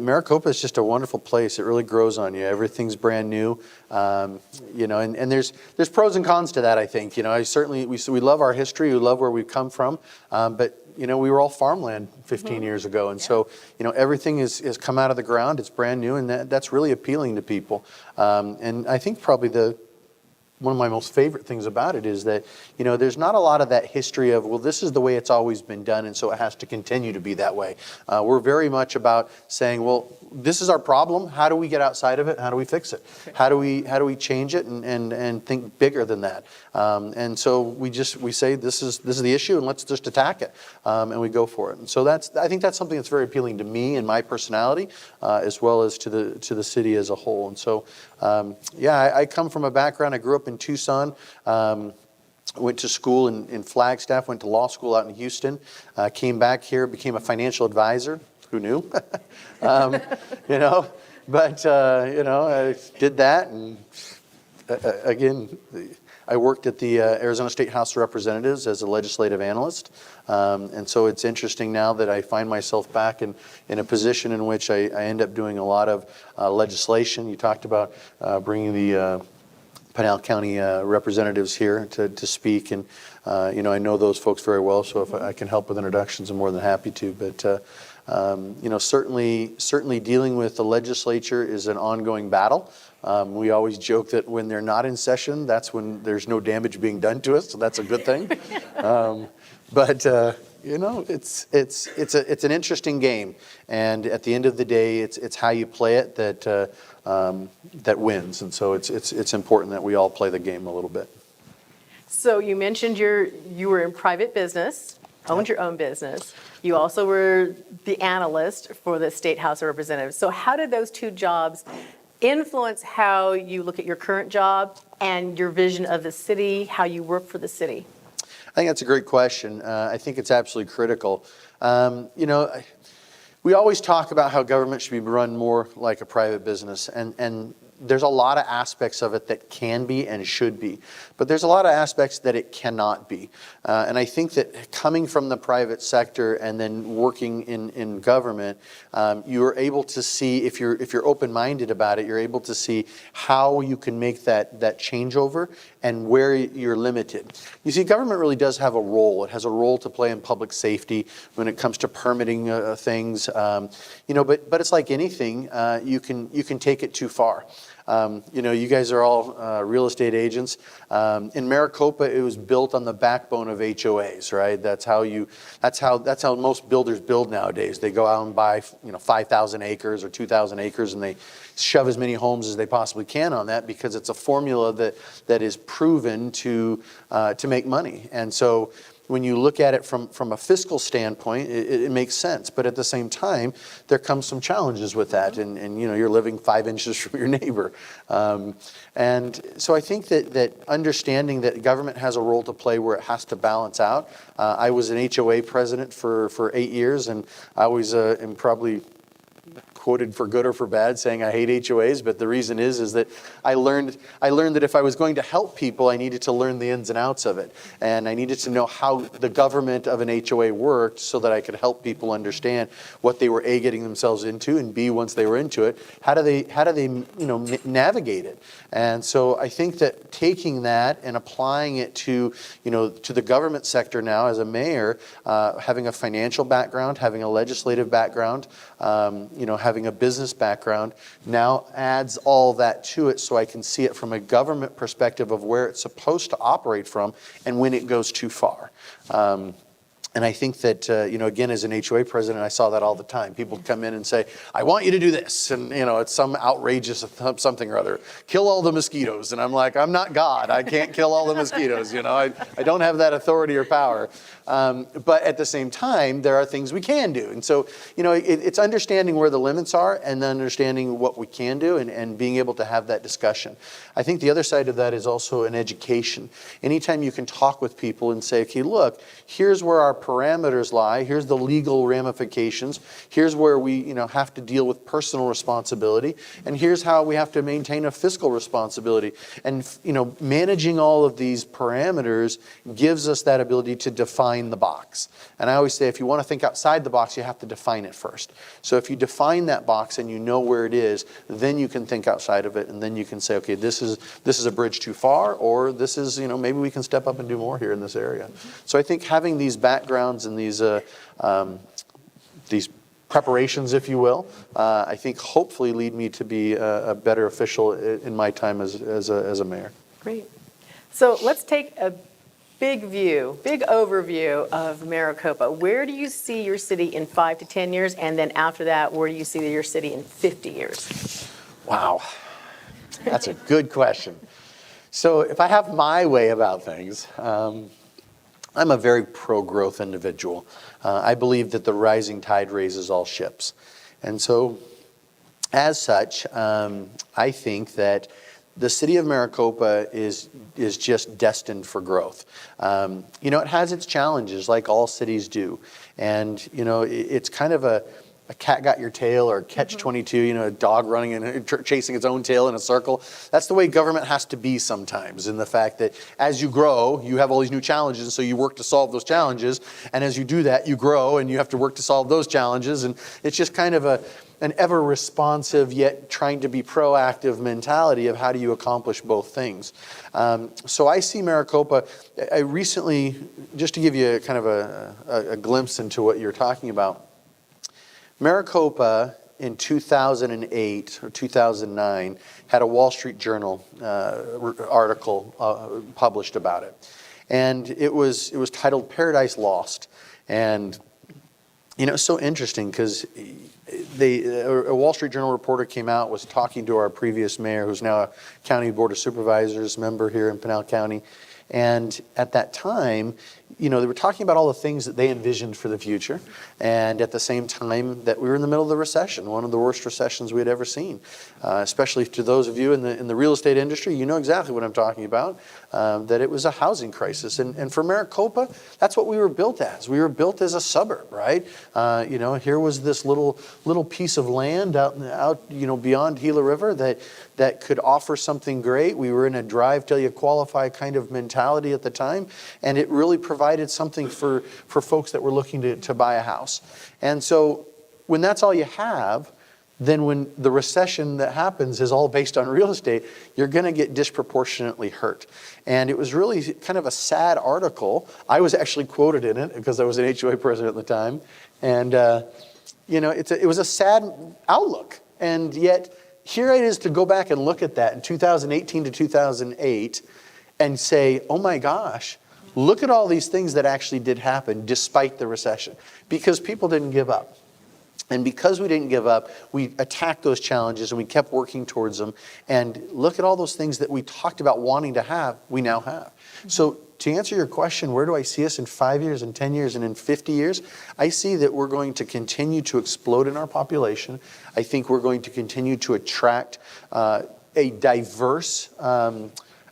Maricopa is just a wonderful place. It really grows on you. Everything's brand new, and there's pros and cons to that, I think. We love our history, we love where we've come from, but we were all farmland 15 years ago, and so everything has come out of the ground. It's brand new, and that's really appealing to people. And I think probably one of my most favorite things about it is that, there's not a lot of that history of, well, this is the way it's always been done, and so it has to continue to be that way. We're very much about saying, well, this is our problem. How do we get outside of it? How do we fix it? How do we change it and think bigger than that? And so we say this is the issue, and let's just attack it, and we go for it. And so I think that's something that's very appealing to me and my personality, as well as to the city as a whole. And so, I come from a background. I grew up in Tucson. Went to school in Flagstaff, went to law school out in Houston, came back here, became a financial advisor. Who knew? But I did that, and again, I worked at the Arizona State House of Representatives as a legislative analyst, and so it's interesting now that I find myself back in a position in which I end up doing a lot of legislation. You talked about bringing the Pinal County representatives here to speak, and I know those folks very well, so if I can help with introductions, I'm more than happy to. But certainly dealing with the legislature is an ongoing battle. We always joke that when they're not in session, that's when there's no damage being done to us, so that's a good thing. It's an interesting game, and at the end of the day, it's how you play it that wins, and so it's important that we all play the game a little bit. So you mentioned you were in private business, owned your own business. You also were the analyst for the State House of Representatives. So how did those two jobs influence how you look at your current job and your vision of the city, how you work for the city? I think that's a great question. I think it's absolutely critical. We always talk about how government should be run more like a private business, and there's a lot of aspects of it that can be and should be, but there's a lot of aspects that it cannot be. And I think that coming from the private sector and then working in government, you are able to see, if you're open-minded about it, you're able to see how you can make that changeover and where you're limited. You see, government really does have a role. It has a role to play in public safety when it comes to permitting things, but it's like anything, you can take it too far. You guys are all real estate agents. In Maricopa, it was built on the backbone of HOAs, right? That's how most builders build nowadays. They go out and buy 5,000 acres or 2,000 acres, and they shove as many homes as they possibly can on that, because it's a formula that is proven to make money. And so when you look at it from a fiscal standpoint, it makes sense. But at the same time, there comes some challenges with that. And you're living 5 inches from your neighbor. And so I think that understanding that government has a role to play where it has to balance out. I was an HOA president for 8 years, and I always am probably quoted for good or for bad saying I hate HOAs, but the reason is that I learned that if I was going to help people, I needed to learn the ins and outs of it, and I needed to know how the government of an HOA worked so that I could help people understand what they were getting themselves into, and B, once they were into it, how do they navigate it. And so I think that taking that and applying it to the government sector now as a mayor, having a financial background, having a legislative background, having a business background now adds all that to it, so I can see it from a government perspective of where it's supposed to operate from and when it goes too far. And I think that, again, as an HOA president, I saw that all the time. People come in and say, I want you to do this. And, it's some outrageous something or other. Kill all the mosquitoes. And I'm like, I'm not God. I can't kill all the mosquitoes. I don't have that authority or power. But at the same time, there are things we can do. And so, it's understanding where the limits are and then understanding what we can do and being able to have that discussion. I think the other side of that is also an education. Anytime you can talk with people and say, okay, look, here's where our parameters lie. Here's the legal ramifications. Here's where we, have to deal with personal responsibility. And here's how we have to maintain a fiscal responsibility. And, managing all of these parameters gives us that ability to define the box. And I always say, if you want to think outside the box, you have to define it first. So if you define that box and you know where it is, then you can think outside of it, and then you can say, okay, this is a bridge too far, or this is, maybe we can step up and do more here in this area. So I think having these backgrounds and these preparations, if you will, I think hopefully lead me to be a better official in my time as a mayor. Great. So let's take a big overview of Maricopa. Where do you see your city in 5 to 10 years? And then after that, where do you see your city in 50 years? Wow, that's a good question. So if I have my way about things, I'm a very pro-growth individual. I believe that the rising tide raises all ships. And so as such, I think that the city of Maricopa is just destined for growth. It has its challenges, like all cities do. And, it's kind of a cat got your tail, or catch-22, a dog running and chasing its own tail in a circle. That's the way government has to be sometimes, in the fact that as you grow, you have all these new challenges, so you work to solve those challenges. And as you do that, you grow and you have to work to solve those challenges. And it's just kind of an ever-responsive yet trying to be proactive mentality of how do you accomplish both things. So I see Maricopa, I recently, just to give you kind of a glimpse into what you're talking about, Maricopa in 2008 or 2009 had a Wall Street Journal article published about it. And it was titled Paradise Lost. And it's so interesting because a Wall Street Journal reporter came out, was talking to our previous mayor, who's now a County Board of Supervisors member here in Pinal County. And at that time, they were talking about all the things that they envisioned for the future. And at the same time that we were in the middle of the recession, one of the worst recessions we had ever seen. Especially to those of you in the real estate industry, you know exactly what I'm talking about, that it was a housing crisis. And for Maricopa, that's what we were built as. We were built as a suburb, right? Here was this little piece of land out beyond Gila River that could offer something great. We were in a drive till you qualify kind of mentality at the time, and it really provided something for folks that were looking to buy a house. And so when that's all you have, then when the recession that happens is all based on real estate, you're going to get disproportionately hurt. And it was really kind of a sad article. I was actually quoted in it because I was an HOA president at the time. And, it was a sad outlook. And yet, here it is to go back and look at that in 2018 to 2008 and say, oh my gosh, look at all these things that actually did happen despite the recession. Because people didn't give up. And because we didn't give up, we attacked those challenges and we kept working towards them. And look at all those things that we talked about wanting to have, we now have. So to answer your question, where do I see us in 5 years, in 10 years, and in 50 years? I see that we're going to continue to explode in our population. I think we're going to continue to attract a diverse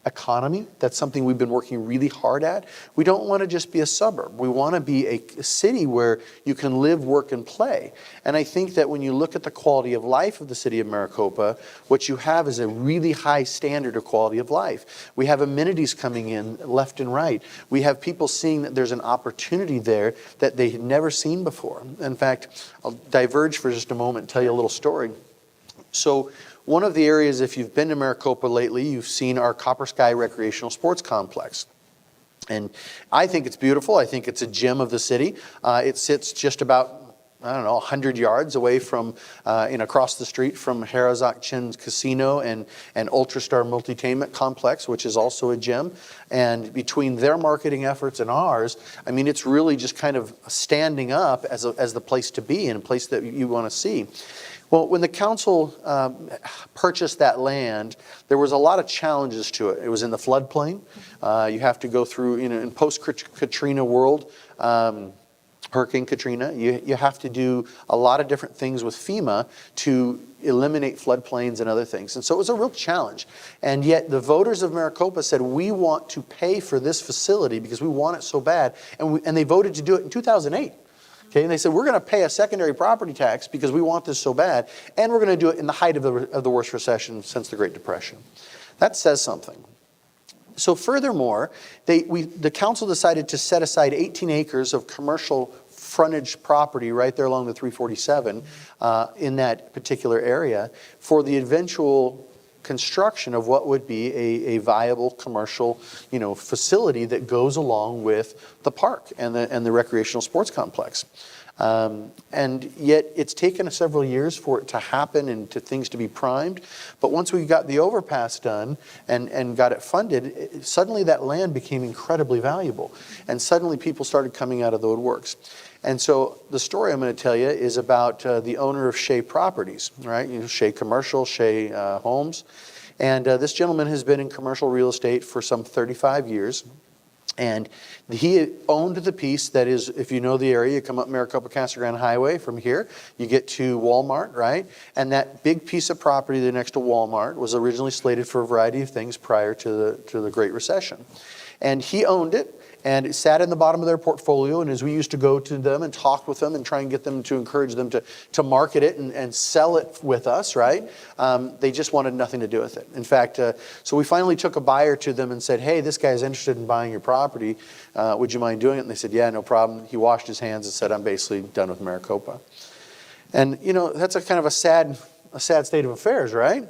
economy. That's something we've been working really hard at. We don't want to just be a suburb. We want to be a city where you can live, work, and play. And I think that when you look at the quality of life of the city of Maricopa, what you have is a really high standard of quality of life. We have amenities coming in left and right. We have people seeing that there's an opportunity there that they had never seen before. In fact, I'll diverge for just a moment and tell you a little story. So one of the areas, if you've been to Maricopa lately, you've seen our Copper Sky Recreational Sports Complex. And I think it's beautiful. I think it's a gem of the city. It sits just about, 100 yards away from, across the street from Harazak Chin's Casino and Ultrastar Multitainment Complex, which is also a gem. And between their marketing efforts and ours, it's really just kind of standing up as the place to be and a place that you want to see. Well, when the council purchased that land, there was a lot of challenges to it. It was in the floodplain. You have to go through, in post-Katrina world, Hurricane Katrina, you have to do a lot of different things with FEMA to eliminate floodplains and other things. And so it was a real challenge. And yet the voters of Maricopa said, we want to pay for this facility because we want it so bad. And they voted to do it in 2008. Okay, and they said, we're going to pay a secondary property tax because we want this so bad. And we're going to do it in the height of the worst recession since the Great Depression. That says something. So furthermore, the council decided to set aside 18 acres of commercial frontage property right there along the 347 in that particular area for the eventual construction of what would be a viable commercial, facility that goes along with the park and the recreational sports complex. And yet it's taken several years for it to happen and to things to be primed. But once we got the overpass done and got it funded, suddenly that land became incredibly valuable. And suddenly people started coming out of the woodworks. And so the story I'm going to tell you is about the owner of Shea Properties, right? Shea Commercial, Shea Homes. And this gentleman has been in commercial real estate for some 35 years. And he owned the piece that is, if you know the area, you come up Maricopa Casa Grande Highway from here, you get to Walmart, right? And that big piece of property there next to Walmart was originally slated for a variety of things prior to the Great Recession. And he owned it. And it sat in the bottom of their portfolio, and as we used to go to them and talk with them and try and get them to encourage them to market it and sell it with us, right? They just wanted nothing to do with it. In fact, so we finally took a buyer to them and said, hey, this guy's interested in buying your property. Would you mind doing it? And they said, yeah, no problem. He washed his hands and said, I'm basically done with Maricopa. And, that's a kind of a sad state of affairs, right?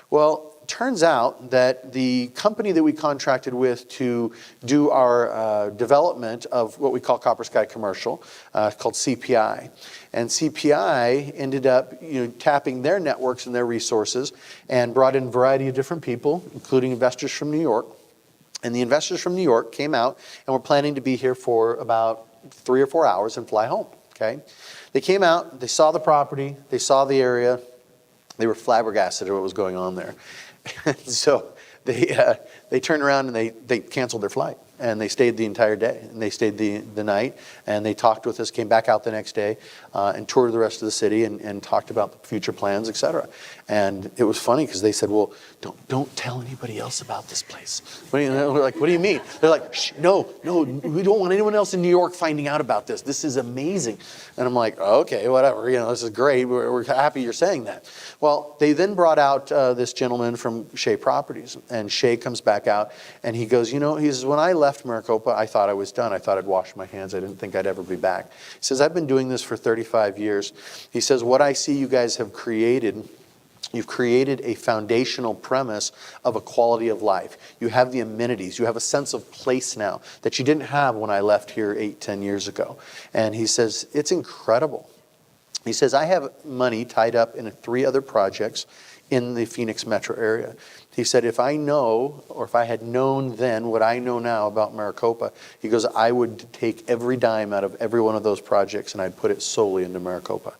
Well, turns out that the company that we contracted with to do our development of what we call Copper Sky Commercial, called CPI. And CPI ended up tapping their networks and their resources and brought in a variety of different people, including investors from New York. And the investors from New York came out and were planning to be here for about 3 or 4 hours and fly home, okay? They came out, they saw the property, they saw the area, they were flabbergasted at what was going on there. So they turned around and they canceled their flight, and they stayed the entire day, and they stayed the night, and they talked with us, came back out the next day and toured the rest of the city and talked about the future plans, et cetera. And it was funny because they said, well, don't tell anybody else about this place. We're like, what do you mean? They're like, shh, no, we don't want anyone else in New York finding out about this. This is amazing. And I'm like, okay, whatever, this is great. We're happy you're saying that. Well, they then brought out this gentleman from Shea Properties, and Shea comes back out and he goes, he says, when I left Maricopa, I thought I was done. I thought I'd washed my hands. I didn't think I'd ever be back. He says, I've been doing this for 35 years. He says, what I see you guys have created, you've created a foundational premise of a quality of life. You have the amenities. You have a sense of place now that you didn't have when I left here 8-10 years ago. And he says, it's incredible. He says, I have money tied up in 3 other projects in the Phoenix metro area. He said, if I know, or if I had known then what I know now about Maricopa, he goes, I would take every dime out of every one of those projects and I'd put it solely into Maricopa.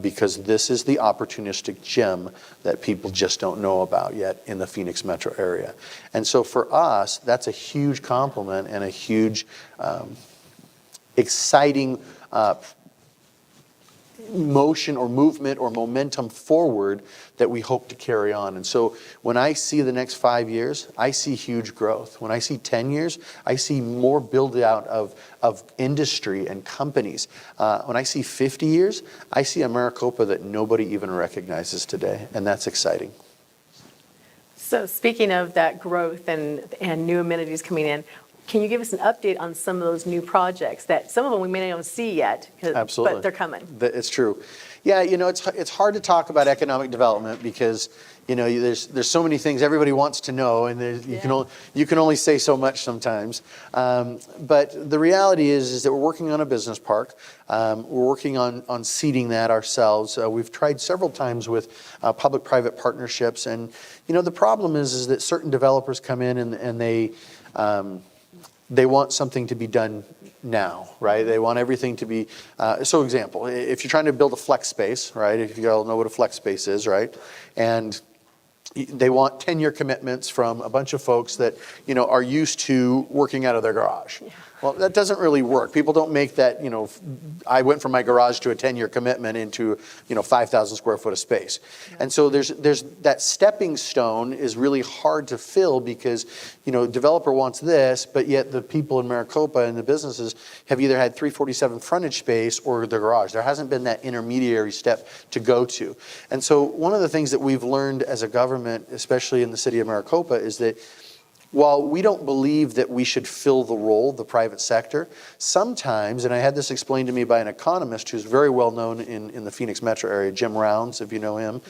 Because this is the opportunistic gem that people just don't know about yet in the Phoenix metro area. And so for us, that's a huge compliment and a huge exciting motion or movement or momentum forward that we hope to carry on. And so when I see the next 5 years, I see huge growth. When I see 10 years, I see more build out of industry and companies. When I see 50 years, I see a Maricopa that nobody even recognizes today, and that's exciting. So speaking of that growth and new amenities coming in, can you give us an update on some of those new projects that some of them we may not even see yet, Absolutely. but they're coming? It's true. Yeah, it's hard to talk about economic development because there's so many things everybody wants to know, and you can only say so much sometimes. But the reality is that we're working on a business park. We're working on seeding that ourselves. We've tried several times with public-private partnerships, and the problem is that certain developers come in and they want something to be done now, right? They want everything to be, so example, if you're trying to build a flex space, right? If you all know what a flex space is, right? And they want 10-year commitments from a bunch of folks that, are used to working out of their garage. Yeah. Well, that doesn't really work. People don't make that, I went from my garage to a 10-year commitment into, 5,000 square foot of space. And so there's that stepping stone is really hard to fill because, developer wants this, but yet the people in Maricopa and the businesses have either had 347 frontage space or the garage. There hasn't been that intermediary step to go to. And so one of the things that we've learned as a government, especially in the city of Maricopa, is that while we don't believe that we should fill the role of the private sector, sometimes, and I had this explained to me by an economist who's very well known in the Phoenix metro area, Jim Rounds, if you know him,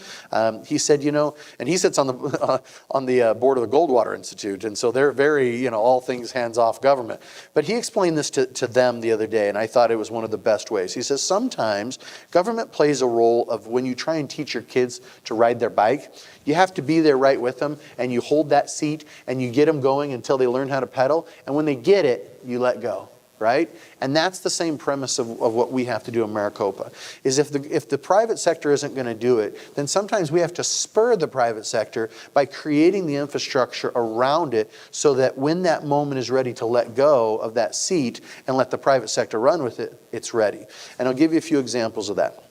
he said, and he sits on the board of the Goldwater Institute, and so they're very, all things hands-off government. But he explained this to them the other day, and I thought it was one of the best ways. He says, sometimes government plays a role of when you try and teach your kids to ride their bike, you have to be there right with them, and you hold that seat, and you get them going until they learn how to pedal, and when they get it, you let go, right? And that's the same premise of what we have to do in Maricopa, is if the private sector isn't going to do it, then sometimes we have to spur the private sector by creating the infrastructure around it so that when that moment is ready to let go of that seat and let the private sector run with it, it's ready. And I'll give you a few examples of that.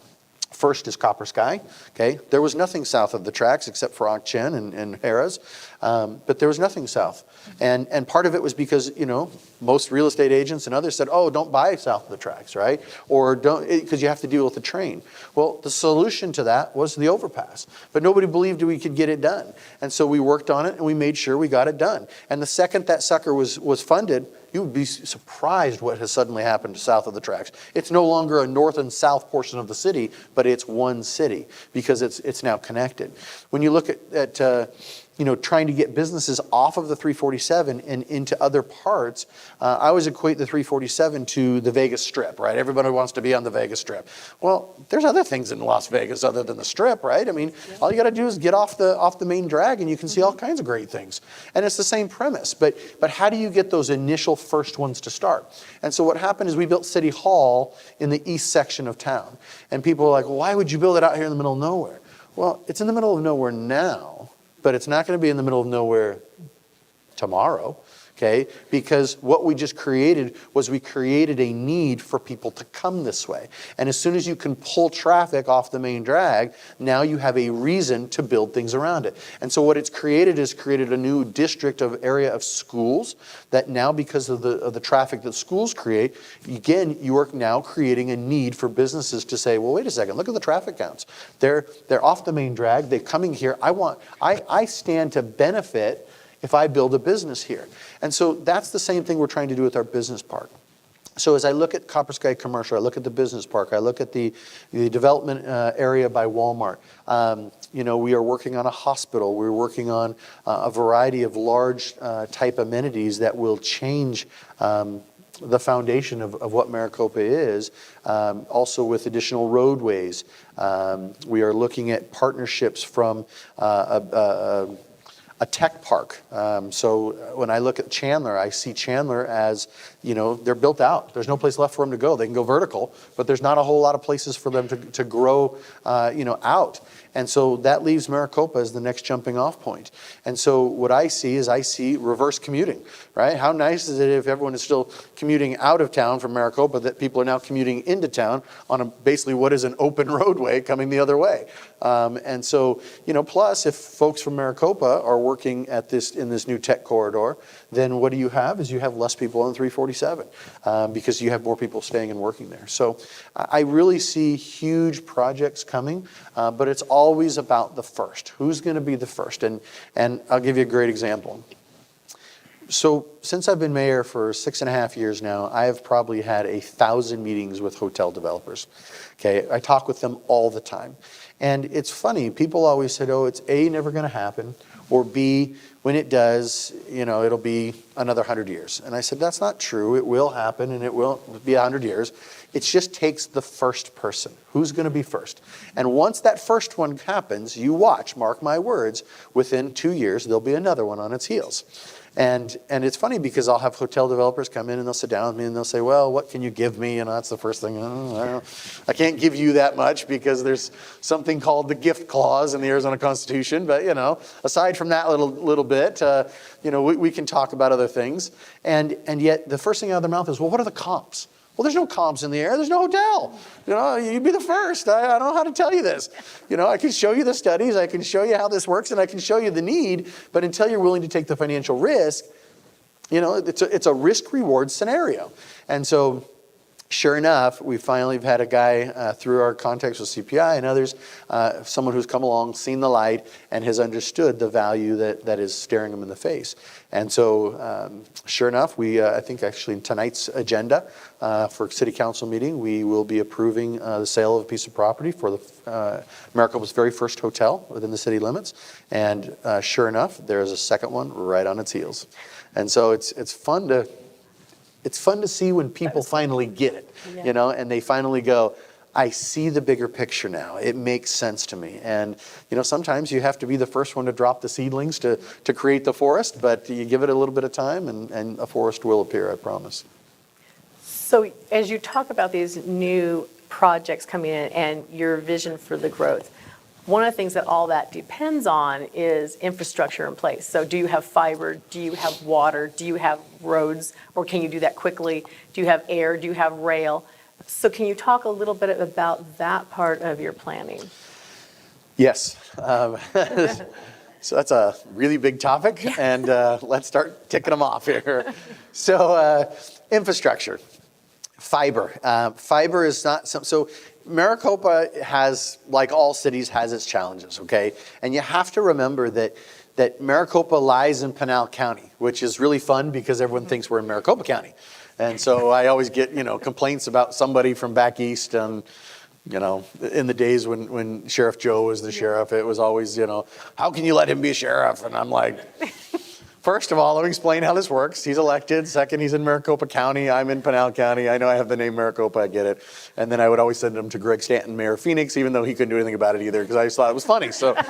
First is Copper Sky. Okay, there was nothing south of the tracks except for Ak-Chen and Harrah's, but there was nothing south. And part of it was because most real estate agents and others said, "Oh, don't buy south of the tracks, right? Or don't, because you have to deal with the train." Well, the solution to that was the overpass, but nobody believed we could get it done, and so we worked on it and we made sure we got it done. And the second that sucker was funded, you would be surprised what has suddenly happened south of the tracks. It's no longer a north and south portion of the city, but it's one city because it's now connected. When you look at trying to get businesses off of the 347 and into other parts, I always equate the 347 to the Vegas Strip, right? Everybody wants to be on the Vegas Strip. Well, there's other things in Las Vegas other than the Strip, right? I mean, all you got to do is get off the main drag and you can see all kinds of great things. And it's the same premise, but how do you get those initial first ones to start? And so what happened is we built City Hall in the east section of town. And people are like, well, why would you build it out here in the middle of nowhere? Well, it's in the middle of nowhere now, but it's not going to be in the middle of nowhere tomorrow, okay? Because what we just created was we created a need for people to come this way. And as soon as you can pull traffic off the main drag, now you have a reason to build things around it. And so what it's created is created a new district of area of schools that now, because of the traffic that schools create, again, you are now creating a need for businesses to say, well, wait a second, look at the traffic counts. They're off the main drag, they're coming here. I stand to benefit if I build a business here. And so that's the same thing we're trying to do with our business park. So as I look at Copper Sky Commercial, I look at the business park, I look at the development area by Walmart. We are working on a hospital. We're working on a variety of large type amenities that will change the foundation of what Maricopa is, also with additional roadways. We are looking at partnerships from a tech park. So when I look at Chandler, I see Chandler as, they're built out. There's no place left for them to go. They can go vertical, but there's not a whole lot of places for them to grow, out. And so that leaves Maricopa as the next jumping off point. And so what I see reverse commuting, right? How nice is it if everyone is still commuting out of town from Maricopa, that people are now commuting into town on basically what is an open roadway coming the other way. And so, plus if folks from Maricopa are working in this new tech corridor, then what you have less people on 347 because you have more people staying and working there. So I really see huge projects coming, but it's always about the first. Who's going to be the first? And I'll give you a great example. So since I've been mayor for 6.5 years now, I have probably had 1,000 meetings with hotel developers. Okay, I talk with them all the time. And it's funny, people always said, oh, it's A, never going to happen, or B, when it does, it'll be another 100 years. And I said, that's not true. It will happen and it will be 100 years. It just takes the first person. Who's going to be first? And once that first one happens, you watch, mark my words, within 2 years, there'll be another one on its heels. And it's funny because I'll have hotel developers come in and they'll sit down with me and they'll say, well, what can you give me? And that's the first thing. I can't give you that much because there's something called the gift clause in the Arizona Constitution. But, aside from that little bit, we can talk about other things. And yet the first thing out of their mouth is, well, what are the comps? Well, there's no comps in the air. There's no hotel. You'd be the first. I don't know how to tell you this. I can show you the studies. I can show you how this works, and I can show you the need. But until you're willing to take the financial risk, it's a risk-reward scenario. And so, sure enough, we finally have had a guy through our contacts with CPI and others, someone who's come along, seen the light, and has understood the value that is staring him in the face. And so, sure enough, I think actually in tonight's agenda for City Council meeting, we will be approving the sale of a piece of property for the Maricopa's very first hotel within the city limits. And sure enough, there is a second one right on its heels. And so it's fun to see when people finally get it, and they finally go, I see the bigger picture now. It makes sense to me. And, sometimes you have to be the first one to drop the seedlings to create the forest, but you give it a little bit of time and a forest will appear, I promise. So as you talk about these new projects coming in and your vision for the growth, one of the things that all that depends on is infrastructure in place. So do you have fiber? Do you have water? Do you have roads? Or can you do that quickly? Do you have air? Do you have rail? So can you talk a little bit about that part of your planning? Yes. So that's a really big topic, and let's start ticking them off here. So infrastructure, fiber. Fiber is not so Maricopa has, like all cities, has its challenges, okay? And you have to remember that Maricopa lies in Pinal County, which is really fun because everyone thinks we're in Maricopa County. And so I always get, complaints about somebody from back east and, in the days when Sheriff Joe was the sheriff, it was always, how can you let him be a sheriff? And I'm like, first of all, let me explain how this works. He's elected. Second, he's in Maricopa County. I'm in Pinal County. I know I have the name Maricopa. I get it. And then I would always send him to Greg Stanton, Mayor of Phoenix, even though he couldn't do anything about it either because I just thought it was funny. So I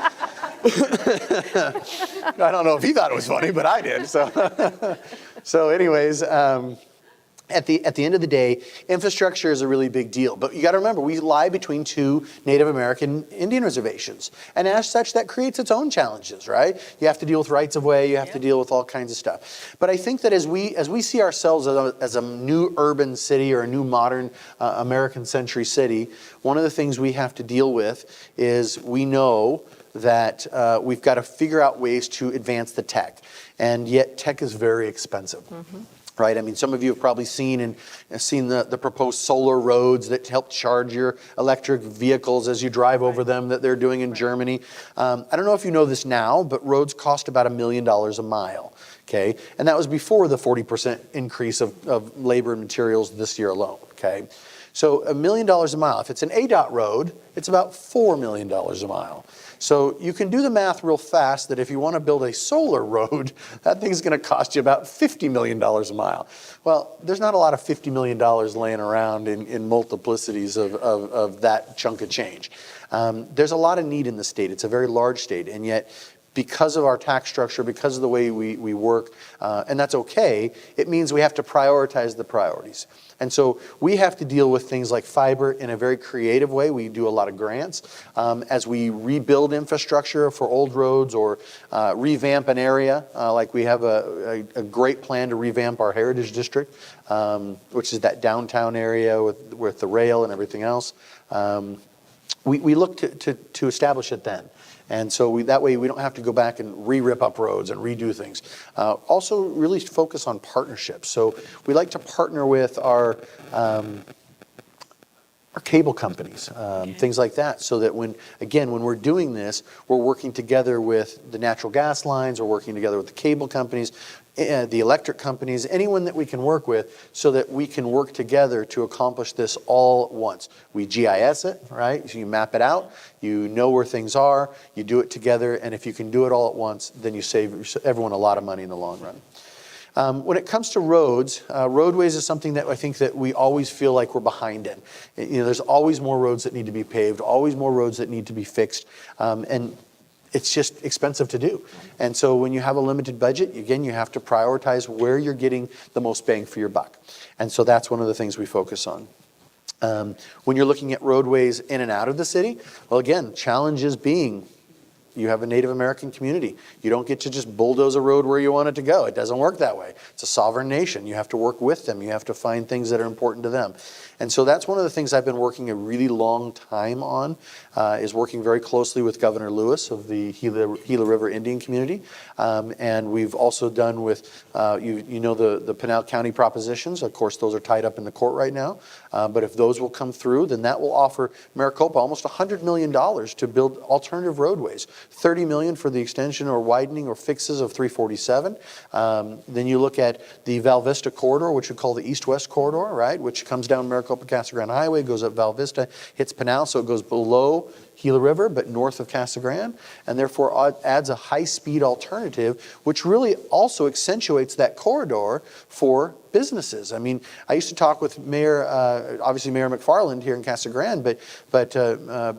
don't know if he thought it was funny, but I did. So anyways, at the end of the day, infrastructure is a really big deal. But you got to remember, we lie between two Native American Indian reservations. And as such, that creates its own challenges, right? You have to deal with rights of way. You have to deal with all kinds of stuff. But I think that as we see ourselves as a new urban city or a new modern American century city, one of the things we have to deal with is we know that we've got to figure out ways to advance the tech. And yet tech is very expensive. Mm-hmm. Right. I mean, some of you have probably seen the proposed solar roads that help charge your electric vehicles as you drive over them that they're doing in Germany. I don't know if you know this now, but roads cost about $1 million a mile. Okay. And that was before the 40% increase of labor and materials this year alone. Okay. So $1 million a mile. If it's an ADOT road, it's about $4 million a mile. So you can do the math real fast that if you want to build a solar road, that thing's going to cost you about $50 million a mile. Well, there's not a lot of $50 million laying around in multiplicities of that chunk of change. There's a lot of need in the state. It's a very large state, and yet because of our tax structure, because of the way we work, and that's okay, it means we have to prioritize the priorities. And so we have to deal with things like fiber in a very creative way. We do a lot of grants as we rebuild infrastructure for old roads or revamp an area. Like we have a great plan to revamp our Heritage District, which is that downtown area with the rail and everything else. We look to establish it then. And so that way we don't have to go back and rip up roads and redo things. Also really focus on partnerships. So we like to partner with our cable companies, things like that, so that when we're doing this, we're working together with the natural gas lines, we're working together with the cable companies, the electric companies, anyone that we can work with, so that we can work together to accomplish this all at once. We GIS it, right? So you map it out, you know where things are, you do it together, and if you can do it all at once, then you save everyone a lot of money in the long run. When it comes to roads, roadways is something that I think that we always feel like we're behind in. There's always more roads that need to be paved, always more roads that need to be fixed, and it's just expensive to do. And so when you have a limited budget, again, you have to prioritize where you're getting the most bang for your buck. And so that's one of the things we focus on. When you're looking at roadways in and out of the city, well, again, challenges being you have a Native American community. You don't get to just bulldoze a road where you want it to go. It doesn't work that way. It's a sovereign nation. You have to work with them. You have to find things that are important to them. And so that's one of the things I've been working a really long time on, is working very closely with Governor Lewis of the Gila River Indian community. And we've also done with, you know, the Pinal County propositions. Of course, those are tied up in the court right now. But if those will come through, then that will offer Maricopa almost $100 million to build alternative roadways. $30 million for the extension or widening or fixes of 347. Then you look at the Val Vista corridor, which we call the East-West corridor, right, which comes down Maricopa Casa Grande Highway, goes up Val Vista, hits Pinal, so it goes below Gila River, but north of Casa Grande, and therefore adds a high-speed alternative, which really also accentuates that corridor for businesses. I mean, I used to talk with Mayor, obviously Mayor McFarland here in Casa Grande, but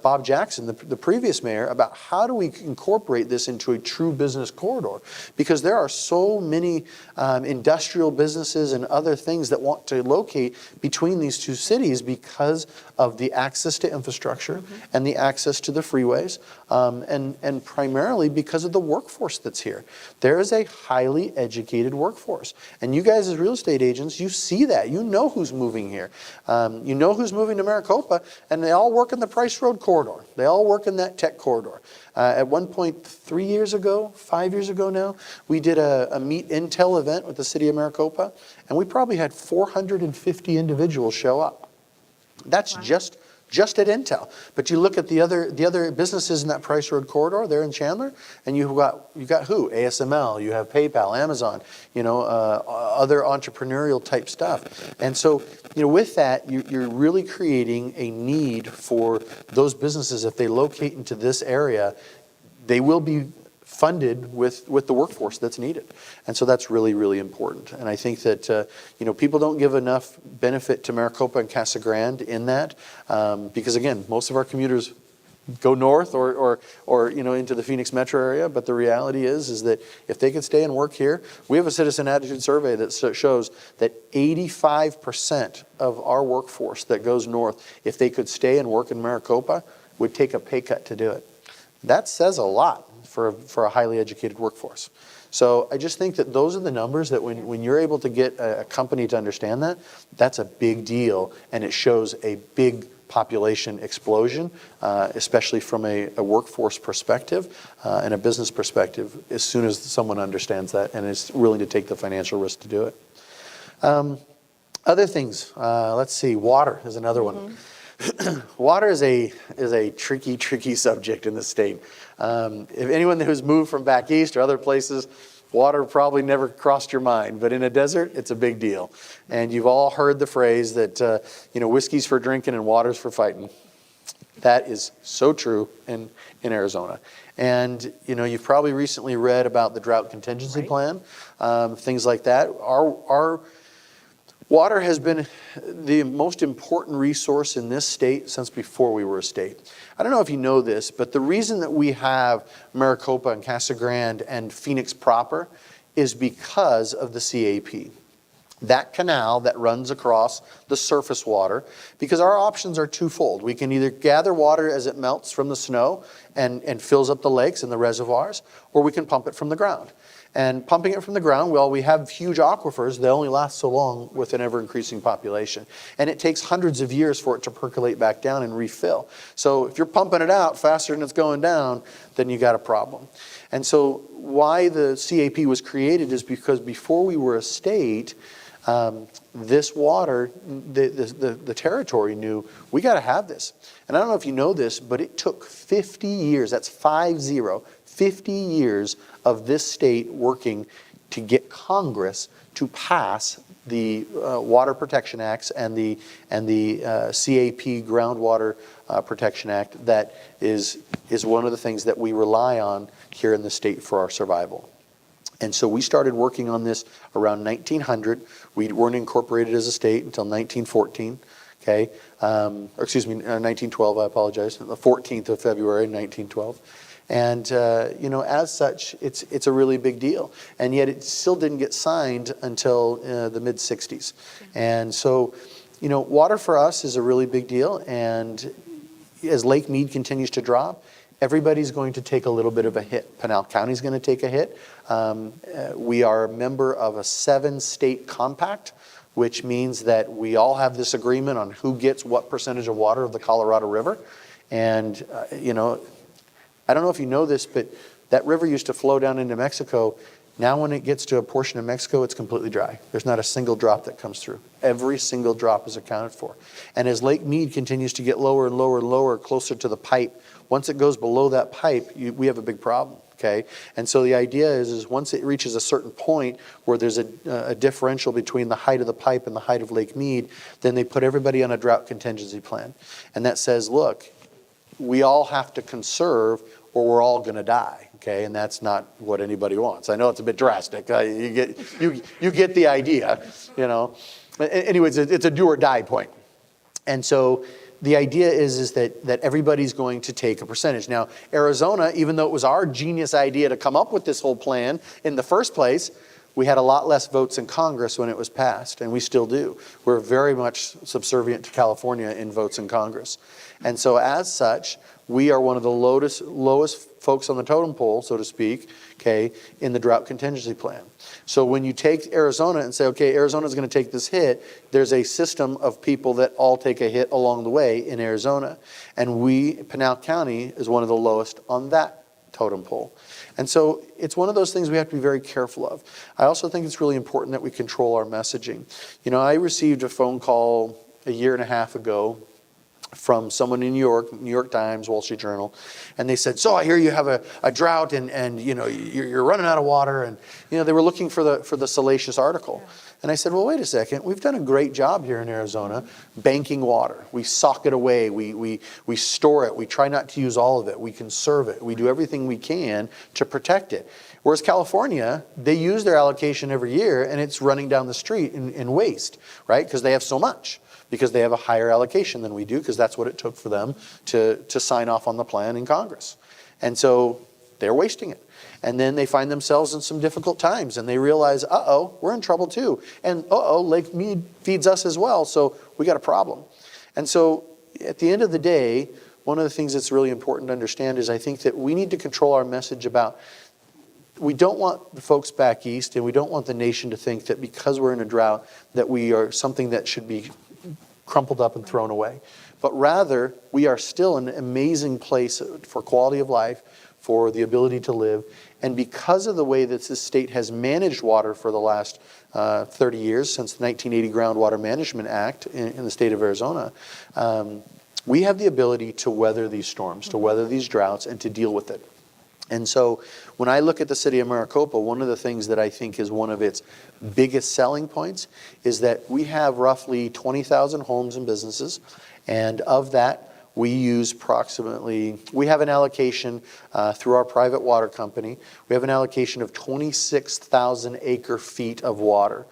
Bob Jackson, the previous mayor, about how do we incorporate this into a true business corridor? Because there are so many industrial businesses and other things that want to locate between these two cities because of the access to infrastructure and the access to the freeways, and primarily because of the workforce that's here. There is a highly educated workforce. And you guys as real estate agents, you see that. You know who's moving here. You know who's moving to Maricopa, and they all work in the Price Road corridor. They all work in that tech corridor. At one point, 3 years ago, 5 years ago now, we did a Meet Intel event with the city of Maricopa, and we probably had 450 individuals show up. That's just at Intel. But you look at the other businesses in that Price Road corridor, they're in Chandler, and you got who? ASML, you have PayPal, Amazon, you know, other entrepreneurial type stuff. And so, you know, with that, you're really creating a need for those businesses. If they locate into this area, they will be funded with the workforce that's needed. And so that's really, really important. And I think that, you know, people don't give enough benefit to Maricopa and Casa Grande in that, because again, most of our commuters go north or you know, into the Phoenix metro area. But the reality is that if they could stay and work here, we have a citizen attitude survey that shows that 85% of our workforce that goes north, if they could stay and work in Maricopa, would take a pay cut to do it. That says a lot for a highly educated workforce. So I just think that those are the numbers that when you're able to get a company to understand that, that's a big deal, and it shows a big population explosion, especially from a workforce perspective and a business perspective, as soon as someone understands that and is willing to take the financial risk to do it. Other things, let's see, water is another one. Water is a tricky subject in the state. If anyone who's moved from back east or other places, water probably never crossed your mind, but in a desert, it's a big deal. And you've all heard the phrase that, you know, whiskey's for drinking and water's for fighting. That is so true in Arizona. And, you know, you've probably recently read about the drought contingency plan, things like that. Our water has been the most important resource in this state since before we were a state. I don't know if you know this, but the reason that we have Maricopa and Casa Grande and Phoenix proper is because of the CAP. That canal that runs across the surface water, because our options are twofold. We can either gather water as it melts from the snow and fills up the lakes and the reservoirs, or we can pump it from the ground. And pumping it from the ground, well, we have huge aquifers. They only last so long with an ever-increasing population. And it takes hundreds of years for it to percolate back down and refill. So if you're pumping it out faster than it's going down, then you got a problem. And so why the CAP was created is because before we were a state, this water, the territory knew, we got to have this. And I don't know if you know this, but it took 50 years, that's 50 years of this state working to get Congress to pass the Water Protection Acts and the CAP Groundwater Protection Act. That is one of the things that we rely on here in the state for our survival. And so we started working on this around 1900. We weren't incorporated as a state until 1914. Okay, 1912, I apologize, the 14th of February, 1912. And, as such, it's a really big deal. And yet it still didn't get signed until the mid-'60s. And so, water for us is a really big deal. And as Lake Mead continues to drop, everybody's going to take a little bit of a hit. Pinal County's going to take a hit. We are a member of a 7-state compact, which means that we all have this agreement on who gets what percentage of water of the Colorado River. And, I don't know if you know this, but that river used to flow down into Mexico. Now when it gets to a portion of Mexico, it's completely dry. There's not a single drop that comes through. Every single drop is accounted for. And as Lake Mead continues to get lower and lower and lower, closer to the pipe, once it goes below that pipe, we have a big problem. Okay, and so the idea is once it reaches a certain point where there's a differential between the height of the pipe and the height of Lake Mead, then they put everybody on a drought contingency plan. And that says, look, we all have to conserve or we're all going to die. Okay, and that's not what anybody wants. I know it's a bit drastic. You get the idea, Anyways, it's a do or die point. And so the idea is that everybody's going to take a percentage. Now, Arizona, even though it was our genius idea to come up with this whole plan in the first place, we had a lot less votes in Congress when it was passed, and we still do. We're very much subservient to California in votes in Congress. And so as such, we are one of the lowest folks on the totem pole, so to speak, okay, in the drought contingency plan. So when you take Arizona and say, okay, Arizona's going to take this hit, there's a system of people that all take a hit along the way in Arizona. And Pinal County is one of the lowest on that totem pole. And so it's one of those things we have to be very careful of. I also think it's really important that we control our messaging. I received a phone call a year and a half ago from someone in New York Times, Wall Street Journal, and they said, so I hear you have a drought and you're running out of water, and they were looking for the salacious article. Yeah. And I said, well, wait a second, we've done a great job here in Arizona banking water. We sock it away, we store it, we try not to use all of it, we conserve it, we do everything we can to protect it. Whereas California, they use their allocation every year and it's running down the street in waste, right? Because they have so much. Because they have a higher allocation than we do, because that's what it took for them to sign off on the plan in Congress. And so they're wasting it. And then they find themselves in some difficult times, and they realize, we're in trouble too. And Lake Mead feeds us as well, so we got a problem. And so at the end of the day, one of the things that's really important to understand is I think that we need to control our message about we don't want the folks back east, and we don't want the nation to think that because we're in a drought that we are something that should be crumpled up and thrown away. But rather, we are still an amazing place for quality of life, for the ability to live. And because of the way that this state has managed water for the last 30 years, since the 1980 Groundwater Management Act in the state of Arizona, we have the ability to weather these storms, to weather these droughts, and to deal with it. And so when I look at the city of Maricopa, one of the things that I think is one of its biggest selling points is that we have roughly 20,000 homes and businesses. And of that, we have an allocation through our private water company. We have an allocation of 26,000 acre feet of water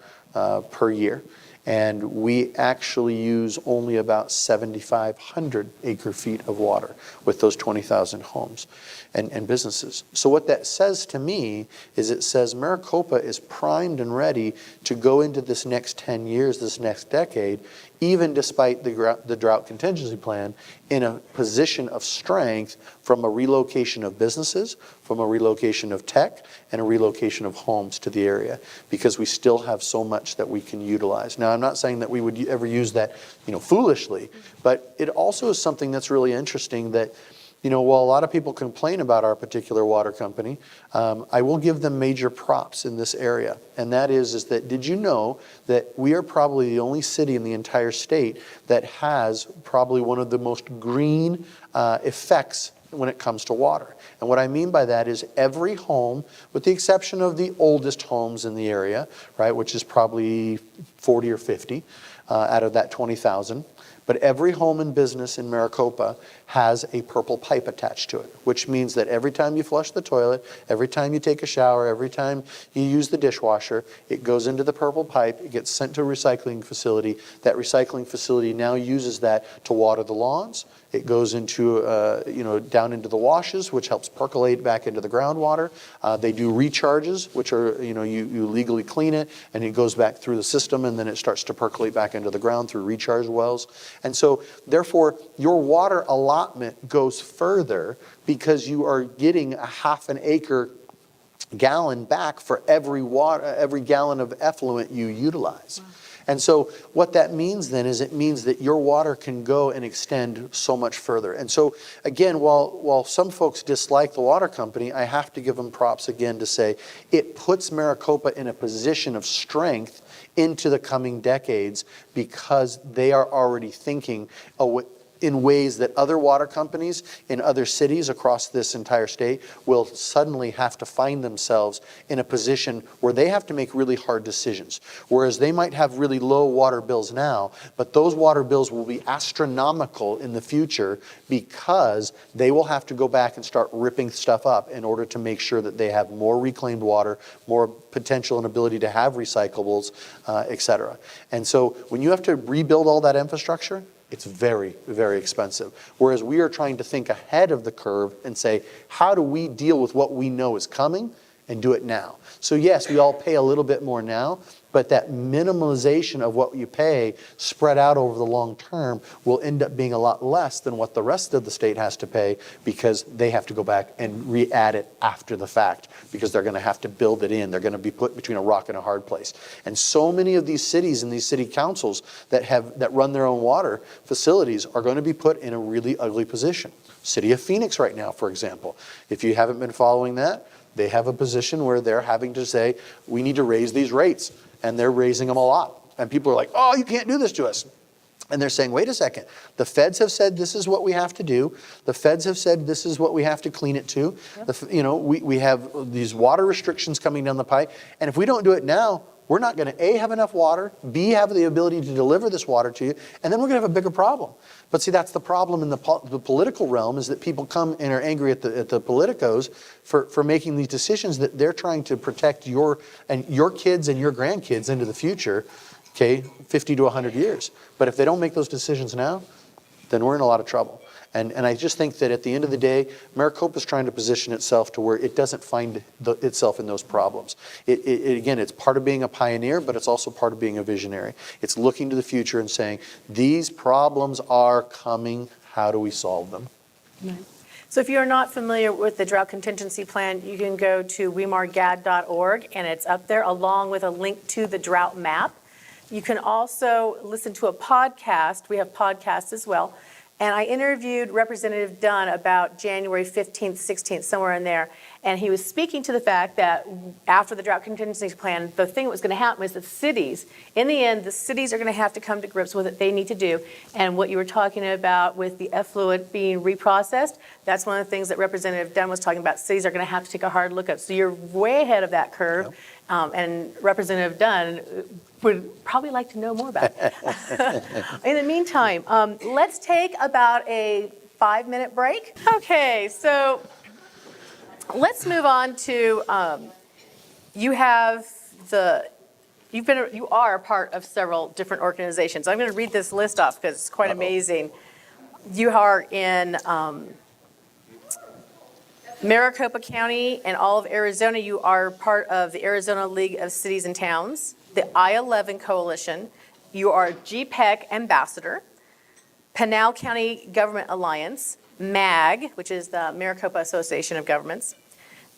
per year. And we actually use only about 7,500 acre feet of water with those 20,000 homes and businesses. So what that says to me is it says Maricopa is primed and ready to go into this next 10 years, this next decade, even despite the drought contingency plan, in a position of strength from a relocation of businesses, from a relocation of tech, and a relocation of homes to the area, because we still have so much that we can utilize. Now, I'm not saying that we would ever use that, foolishly, but it also is something that's really interesting that, while a lot of people complain about our particular water company, I will give them major props in this area. And that is that, did you know that we are probably the only city in the entire state that has probably one of the most green effects when it comes to water? And what I mean by that is every home, with the exception of the oldest homes in the area, right, which is probably 40 or 50 out of that 20,000, but every home and business in Maricopa has a purple pipe attached to it, which means that every time you flush the toilet, every time you take a shower, every time you use the dishwasher, it goes into the purple pipe, it gets sent to a recycling facility. That recycling facility now uses that to water the lawns. It goes into, down into the washes, which helps percolate back into the groundwater. They do recharges, which are, you legally clean it, and it goes back through the system, and then it starts to percolate back into the ground through recharge wells. And so, therefore, your water allotment goes further because you are getting a half an acre gallon back for every gallon of effluent you utilize. Wow. And so what that means then is it means that your water can go and extend so much further. And so again, while some folks dislike the water company, I have to give them props again to say it puts Maricopa in a position of strength into the coming decades because they are already thinking in ways that other water companies in other cities across this entire state will suddenly have to find themselves in a position where they have to make really hard decisions. Whereas they might have really low water bills now, but those water bills will be astronomical in the future because they will have to go back and start ripping stuff up in order to make sure that they have more reclaimed water, more potential and ability to have recyclables, et cetera. And so when you have to rebuild all that infrastructure, it's very, very expensive. Whereas we are trying to think ahead of the curve and say, how do we deal with what we know is coming and do it now? So yes, we all pay a little bit more now, but that minimalization of what you pay spread out over the long term will end up being a lot less than what the rest of the state has to pay because they have to go back and re-add it after the fact because they're going to have to build it in. They're going to be put between a rock and a hard place. And so many of these cities and these city councils that run their own water facilities are going to be put in a really ugly position. City of Phoenix right now, for example. If you haven't been following that, they have a position where they're having to say, we need to raise these rates. And they're raising them a lot. And people are like, oh, you can't do this to us. And they're saying, wait a second. The feds have said this is what we have to do. The feds have said this is what we have to clean it to. Yep. We have these water restrictions coming down the pipe. And if we don't do it now, we're not going to, A, have enough water, B, have the ability to deliver this water to you, and then we're going to have a bigger problem. But see, that's the problem in the political realm is that people come and are angry at the politicos for making these decisions that they're trying to protect your kids and your grandkids into the future, okay, 50 to 100 years. But if they don't make those decisions now, then we're in a lot of trouble. And I just think that at the end of the day, Maricopa is trying to position itself to where it doesn't find itself in those problems. Again, it's part of being a pioneer, but it's also part of being a visionary. It's looking to the future and saying, these problems are coming. How do we solve them? Right. So if you're not familiar with the drought contingency plan, you can go to wemargad.org, and it's up there along with a link to the drought map. You can also listen to a podcast. We have podcasts as well. And I interviewed Representative Dunn about January 15th, 16th, somewhere in there. And he was speaking to the fact that after the drought contingency plan, the thing that was going to happen is that cities, in the end, the cities are going to have to come to grips with what they need to do. And what you were talking about with the effluent being reprocessed, that's one of the things that Representative Dunn was talking about. Cities are going to have to take a hard look at. So you're way ahead of that curve. Yep. And Representative Dunn would probably like to know more about it. In the meantime, let's take about a 5-minute break. Okay, so let's move on to you are a part of several different organizations. I'm going to read this list off because it's quite amazing. You are in Maricopa County and all of Arizona. You are part of the Arizona League of Cities and Towns, the I-11 Coalition. You are GPEC Ambassador, Pinal County Government Alliance, MAG, which is the Maricopa Association of Governments,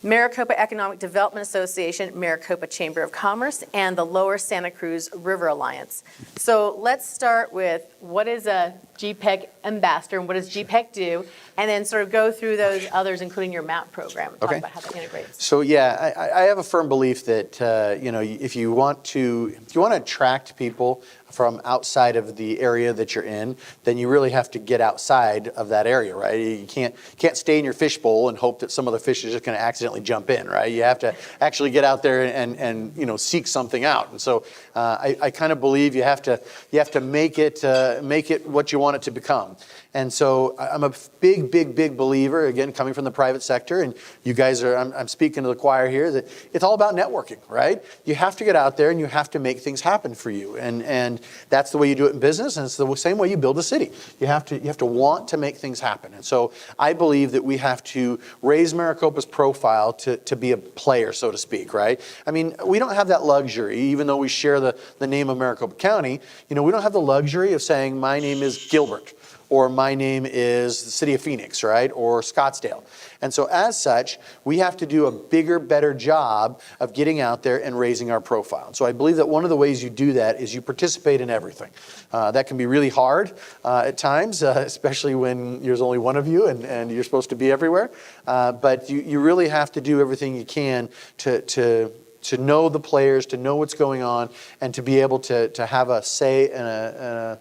Maricopa Economic Development Association, Maricopa Chamber of Commerce, and the Lower Santa Cruz River Alliance. So let's start with what is a GPEC ambassador and what does GPEC do, and then sort of go through those others, including your MAP program, and talk about how that integrates. So yeah, I have a firm belief that if you want to attract people from outside of the area that you're in, then you really have to get outside of that area, right? You can't stay in your fishbowl and hope that some other fish is just going to accidentally jump in, right? You have to actually get out there and seek something out. And so I kind of believe you have to make it what you want it to become. And so I'm a big believer, again, coming from the private sector, and you guys are, I'm speaking to the choir here, that it's all about networking, right? You have to get out there and you have to make things happen for you. And that's the way you do it in business, and it's the same way you build a city. You have to want to make things happen. And so I believe that we have to raise Maricopa's profile to be a player, so to speak, right? I mean, we don't have that luxury, even though we share the name of Maricopa County. We don't have the luxury of saying, my name is Gilbert, or my name is the city of Phoenix, right? Or Scottsdale. And so as such, we have to do a bigger, better job of getting out there and raising our profile. So I believe that one of the ways you do that is you participate in everything. That can be really hard at times, especially when there's only one of you and you're supposed to be everywhere. But you really have to do everything you can to know the players, to know what's going on, and to be able to have a say and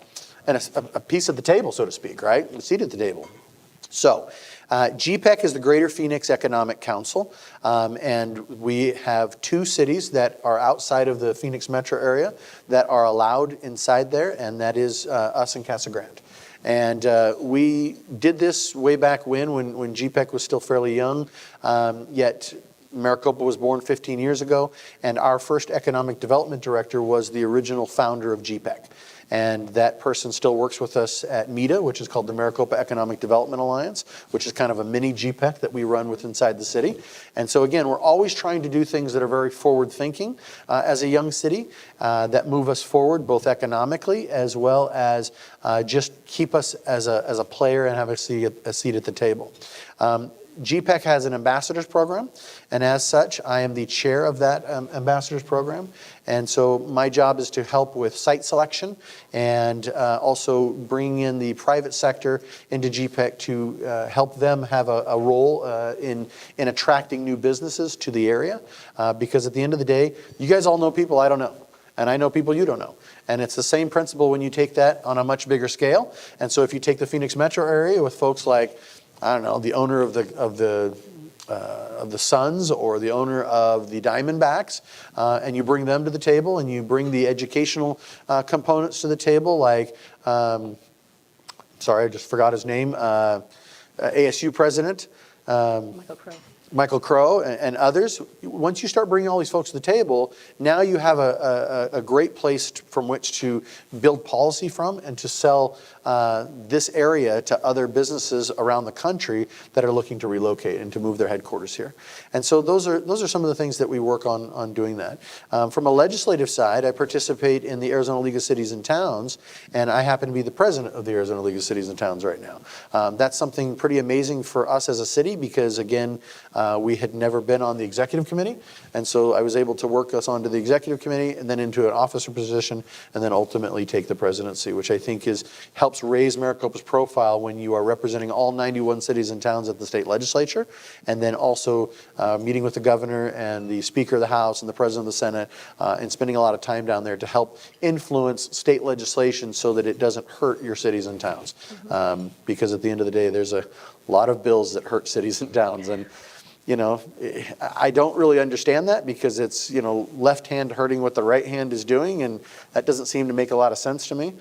a piece of the table, so to speak, right? A seat at the table. So GPEC is the Greater Phoenix Economic Council, and we have 2 cities that are outside of the Phoenix metro area that are allowed inside there, and that is us and Casa Grande. And we did this way back when GPEC was still fairly young, yet Maricopa was born 15 years ago, and our first economic development director was the original founder of GPEC. And that person still works with us at MEDA, which is called the Maricopa Economic Development Alliance, which is kind of a mini GPEC that we run with inside the city. And so again, we're always trying to do things that are very forward-thinking as a young city that move us forward, both economically as well as just keep us as a player and have a seat at the table. GPEC has an ambassadors program, and as such, I am the chair of that ambassadors program. And so my job is to help with site selection and also bring in the private sector into GPEC to help them have a role in attracting new businesses to the area. Because at the end of the day, you guys all know people I don't know. And I know people you don't know. And it's the same principle when you take that on a much bigger scale. And so if you take the Phoenix metro area with folks like, I don't know, the owner of the Suns or the owner of the Diamondbacks, and you bring them to the table, and you bring the educational components to the table, like, sorry, I just forgot his name, ASU president. Michael Crow. Michael Crow and others. Once you start bringing all these folks to the table, now you have a great place from which to build policy from and to sell this area to other businesses around the country that are looking to relocate and to move their headquarters here. And so those are some of the things that we work on doing that. From a legislative side, I participate in the Arizona League of Cities and Towns, and I happen to be the president of the Arizona League of Cities and Towns right now. That's something pretty amazing for us as a city because, again, we had never been on the executive committee, and so I was able to work us onto the executive committee and then into an officer position and then ultimately take the presidency, which I think helps raise Maricopa's profile when you are representing all 91 cities and towns at the state legislature, and then also meeting with the governor and the Speaker of the House and the President of the Senate and spending a lot of time down there to help influence state legislation so that it doesn't hurt your cities and towns. Because at the end of the day, there's a lot of bills that hurt cities and towns, and I don't really understand that because it's, left hand hurting what the right hand is doing, and that doesn't seem to make a lot of sense to me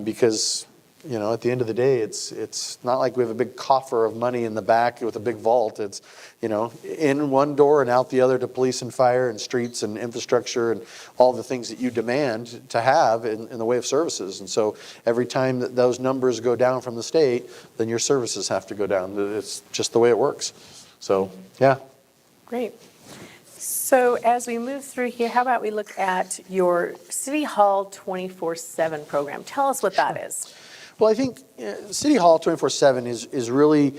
because, at the end of the day, it's not like we have a big coffer of money in the back with a big vault. It's, in one door and out the other to police and fire and streets and infrastructure and all the things that you demand to have in the way of services. And so every time that those numbers go down from the state, then your services have to go down. It's just the way it works. So, yeah. Great. So as we move through here, how about we look at your City Hall 24/7 program? Tell us what that is. Well, I think City Hall 24/7 is really,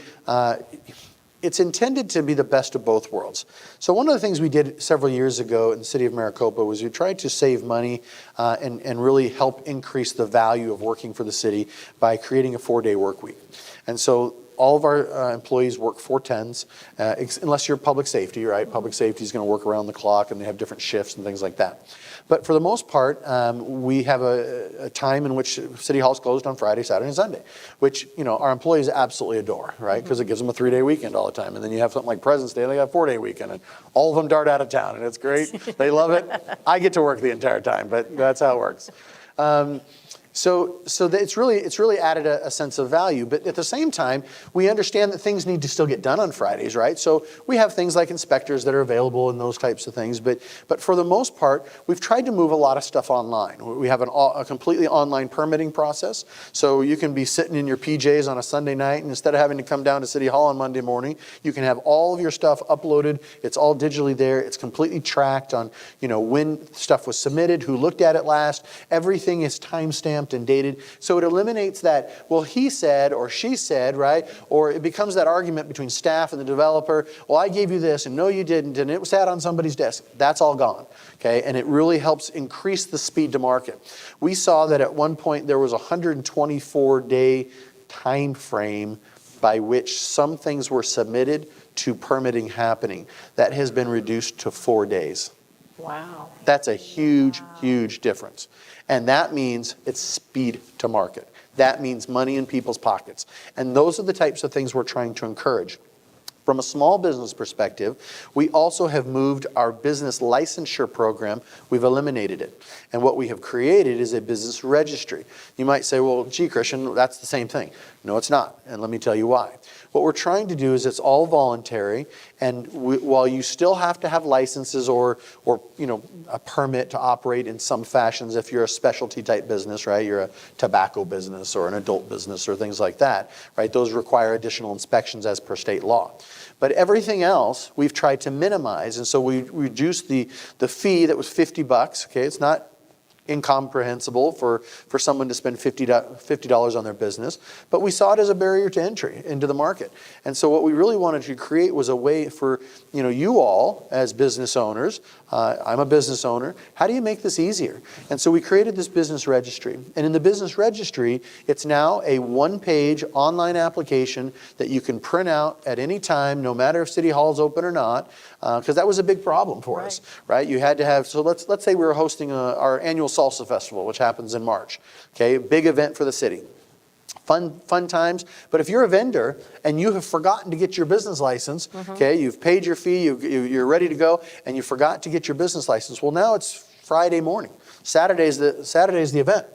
it's intended to be the best of both worlds. So one of the things we did several years ago in the city of Maricopa was we tried to save money and really help increase the value of working for the city by creating a 4-day work week. And so all of our employees work 410s, unless you're public safety, right? Public safety is going to work around the clock, and they have different shifts and things like that. But for the most part, we have a time in which City Hall is closed on Friday, Saturday, and Sunday, which, our employees absolutely adore, right? Because it gives them a 3-day weekend all the time. And then you have something like President's Day, they got a 4-day weekend, and all of them dart out of town, and it's great. They love it. I get to work the entire time, but that's how it works. So it's really added a sense of value. But at the same time, we understand that things need to still get done on Fridays, right? So we have things like inspectors that are available and those types of things. But for the most part, we've tried to move a lot of stuff online. We have a completely online permitting process. So you can be sitting in your PJs on a Sunday night, and instead of having to come down to City Hall on Monday morning, you can have all of your stuff uploaded. It's all digitally there. It's completely tracked on, when stuff was submitted, who looked at it last. Everything is time-stamped and dated. So it eliminates that, well, he said or she said, right? Or it becomes that argument between staff and the developer. Well, I gave you this and no, you didn't, and it sat on somebody's desk. That's all gone, okay? And it really helps increase the speed to market. We saw that at one point there was a 124-day time frame by which some things were submitted to permitting happening. That has been reduced to 4 days. Wow. That's a huge, huge difference. And that means it's speed to market. That means money in people's pockets. And those are the types of things we're trying to encourage. From a small business perspective, we also have moved our business licensure program. We've eliminated it. And what we have created is a business registry. You might say, well, gee, Christian, that's the same thing. No, it's not. And let me tell you why. What we're trying to do is it's all voluntary, and while you still have to have licenses or a permit to operate in some fashions if you're a specialty type business, right? You're a tobacco business or an adult business or things like that, right? Those require additional inspections as per state law. But everything else we've tried to minimize, and so we reduced the fee that was $50. Okay, it's not incomprehensible for someone to spend $50 on their business, but we saw it as a barrier to entry into the market. And so what we really wanted to create was a way for you all as business owners. I'm a business owner. How do you make this easier? And so we created this business registry. And in the business registry, it's now a one-page online application that you can print out at any time, no matter if City Hall is open or not, because that was a big problem for us, right? You had to have, so let's say we were hosting our annual Salsa Festival, which happens in March, okay? Big event for the city. Fun times, but if you're a vendor and you have forgotten to get your business license, okay, you've paid your fee, you're ready to go, and you forgot to get your business license, well, now it's Friday morning. Saturday's the event.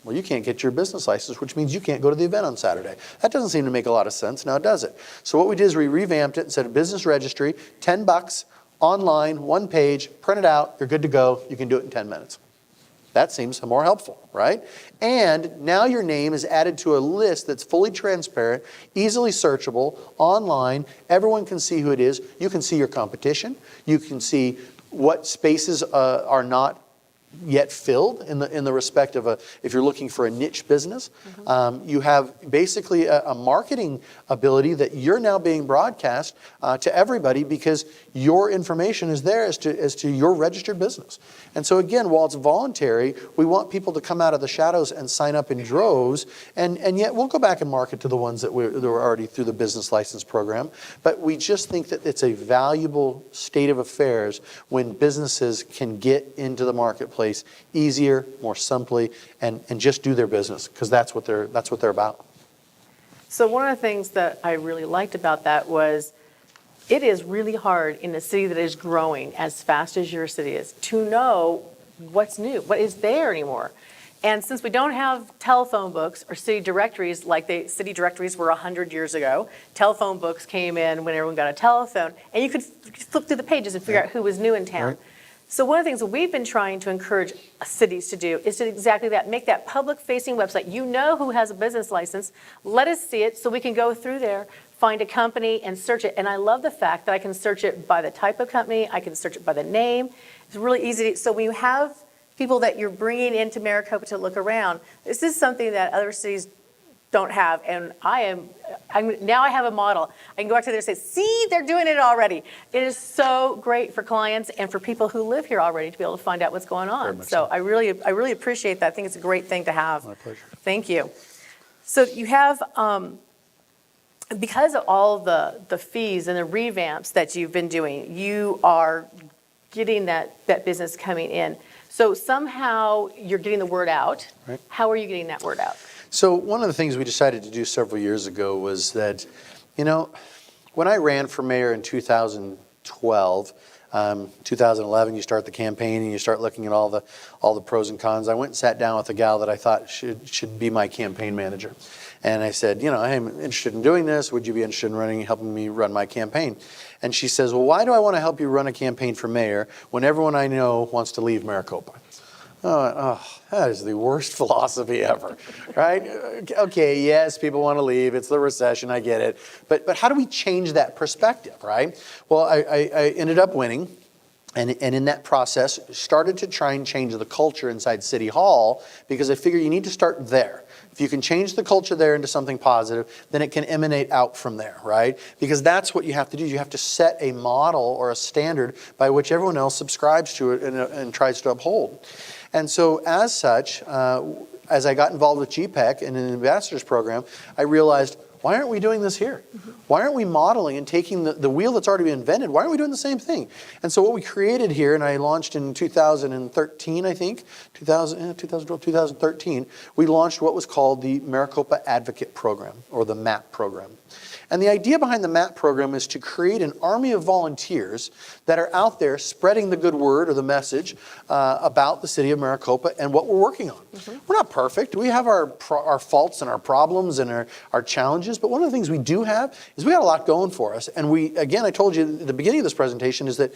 Well, you can't get your business license, which means you can't go to the event on Saturday. That doesn't seem to make a lot of sense, now does it? So what we did is we revamped it and said business registry, $10, online, one page, print it out, you're good to go, you can do it in 10 minutes. That seems more helpful, right? And now your name is added to a list that's fully transparent, easily searchable, online. Everyone can see who it is. You can see your competition. You can see what spaces are not yet filled in the respect of if you're looking for a niche business. You have basically a marketing ability that you're now being broadcast to everybody because your information is there as to your registered business. And so again, while it's voluntary, we want people to come out of the shadows and sign up in droves, and yet we'll go back and market to the ones that were already through the business license program. But we just think that it's a valuable state of affairs when businesses can get into the marketplace easier, more simply, and just do their business, because that's what they're about. So one of the things that I really liked about that was it is really hard in a city that is growing as fast as your city is to know what's new, what is there anymore. And since we don't have telephone books or city directories like city directories were 100 years ago, telephone books came in when everyone got a telephone, and you could flip through the pages and figure out who was new in town. Right. So one of the things that we've been trying to encourage cities to do is to exactly that, make that public-facing website. You know who has a business license. Let us see it so we can go through there, find a company, and search it. And I love the fact that I can search it by the type of company. I can search it by the name. It's really easy. So when you have people that you're bringing into Maricopa to look around, this is something that other cities don't have, and now I have a model. I can go back to there and say, see, they're doing it already. It is so great for clients and for people who live here already to be able to find out what's going on. So I really appreciate that. I think it's a great thing to have. My pleasure. Thank you. So you have because of all the fees and the revamps that you've been doing, you are getting that business coming in. So somehow you're getting the word out. Right. How are you getting that word out? So one of the things we decided to do several years ago was that, when I ran for mayor in 2012, 2011, you start the campaign and you start looking at all the pros and cons. I went and sat down with a gal that I thought should be my campaign manager. And I said, I'm interested in doing this. Would you be interested in helping me run my campaign? And she says, well, why do I want to help you run a campaign for mayor when everyone I know wants to leave Maricopa? Oh, that is the worst philosophy ever, right? Okay, yes, people want to leave. It's the recession, I get it. But how do we change that perspective, right? Well, I ended up winning. And in that process, started to try and change the culture inside City Hall, because I figure you need to start there. If you can change the culture there into something positive, then it can emanate out from there, right? Because that's what you have to do. You have to set a model or a standard by which everyone else subscribes to it and tries to uphold. And so as such, as I got involved with GPEC and in the ambassadors program, I realized, why aren't we doing this here? Why aren't we modeling and taking the wheel that's already been invented? Why aren't we doing the same thing? And so what we created here, and I launched in 2013, I think, 2012, 2013, we launched what was called the Maricopa Advocate Program, or the MAP program. And the idea behind the MAP program is to create an army of volunteers that are out there spreading the good word or the message about the city of Maricopa and what we're working on. We're not perfect. We have our faults and our problems and our challenges, but one of the things we do have is we got a lot going for us. And again, I told you at the beginning of this presentation is that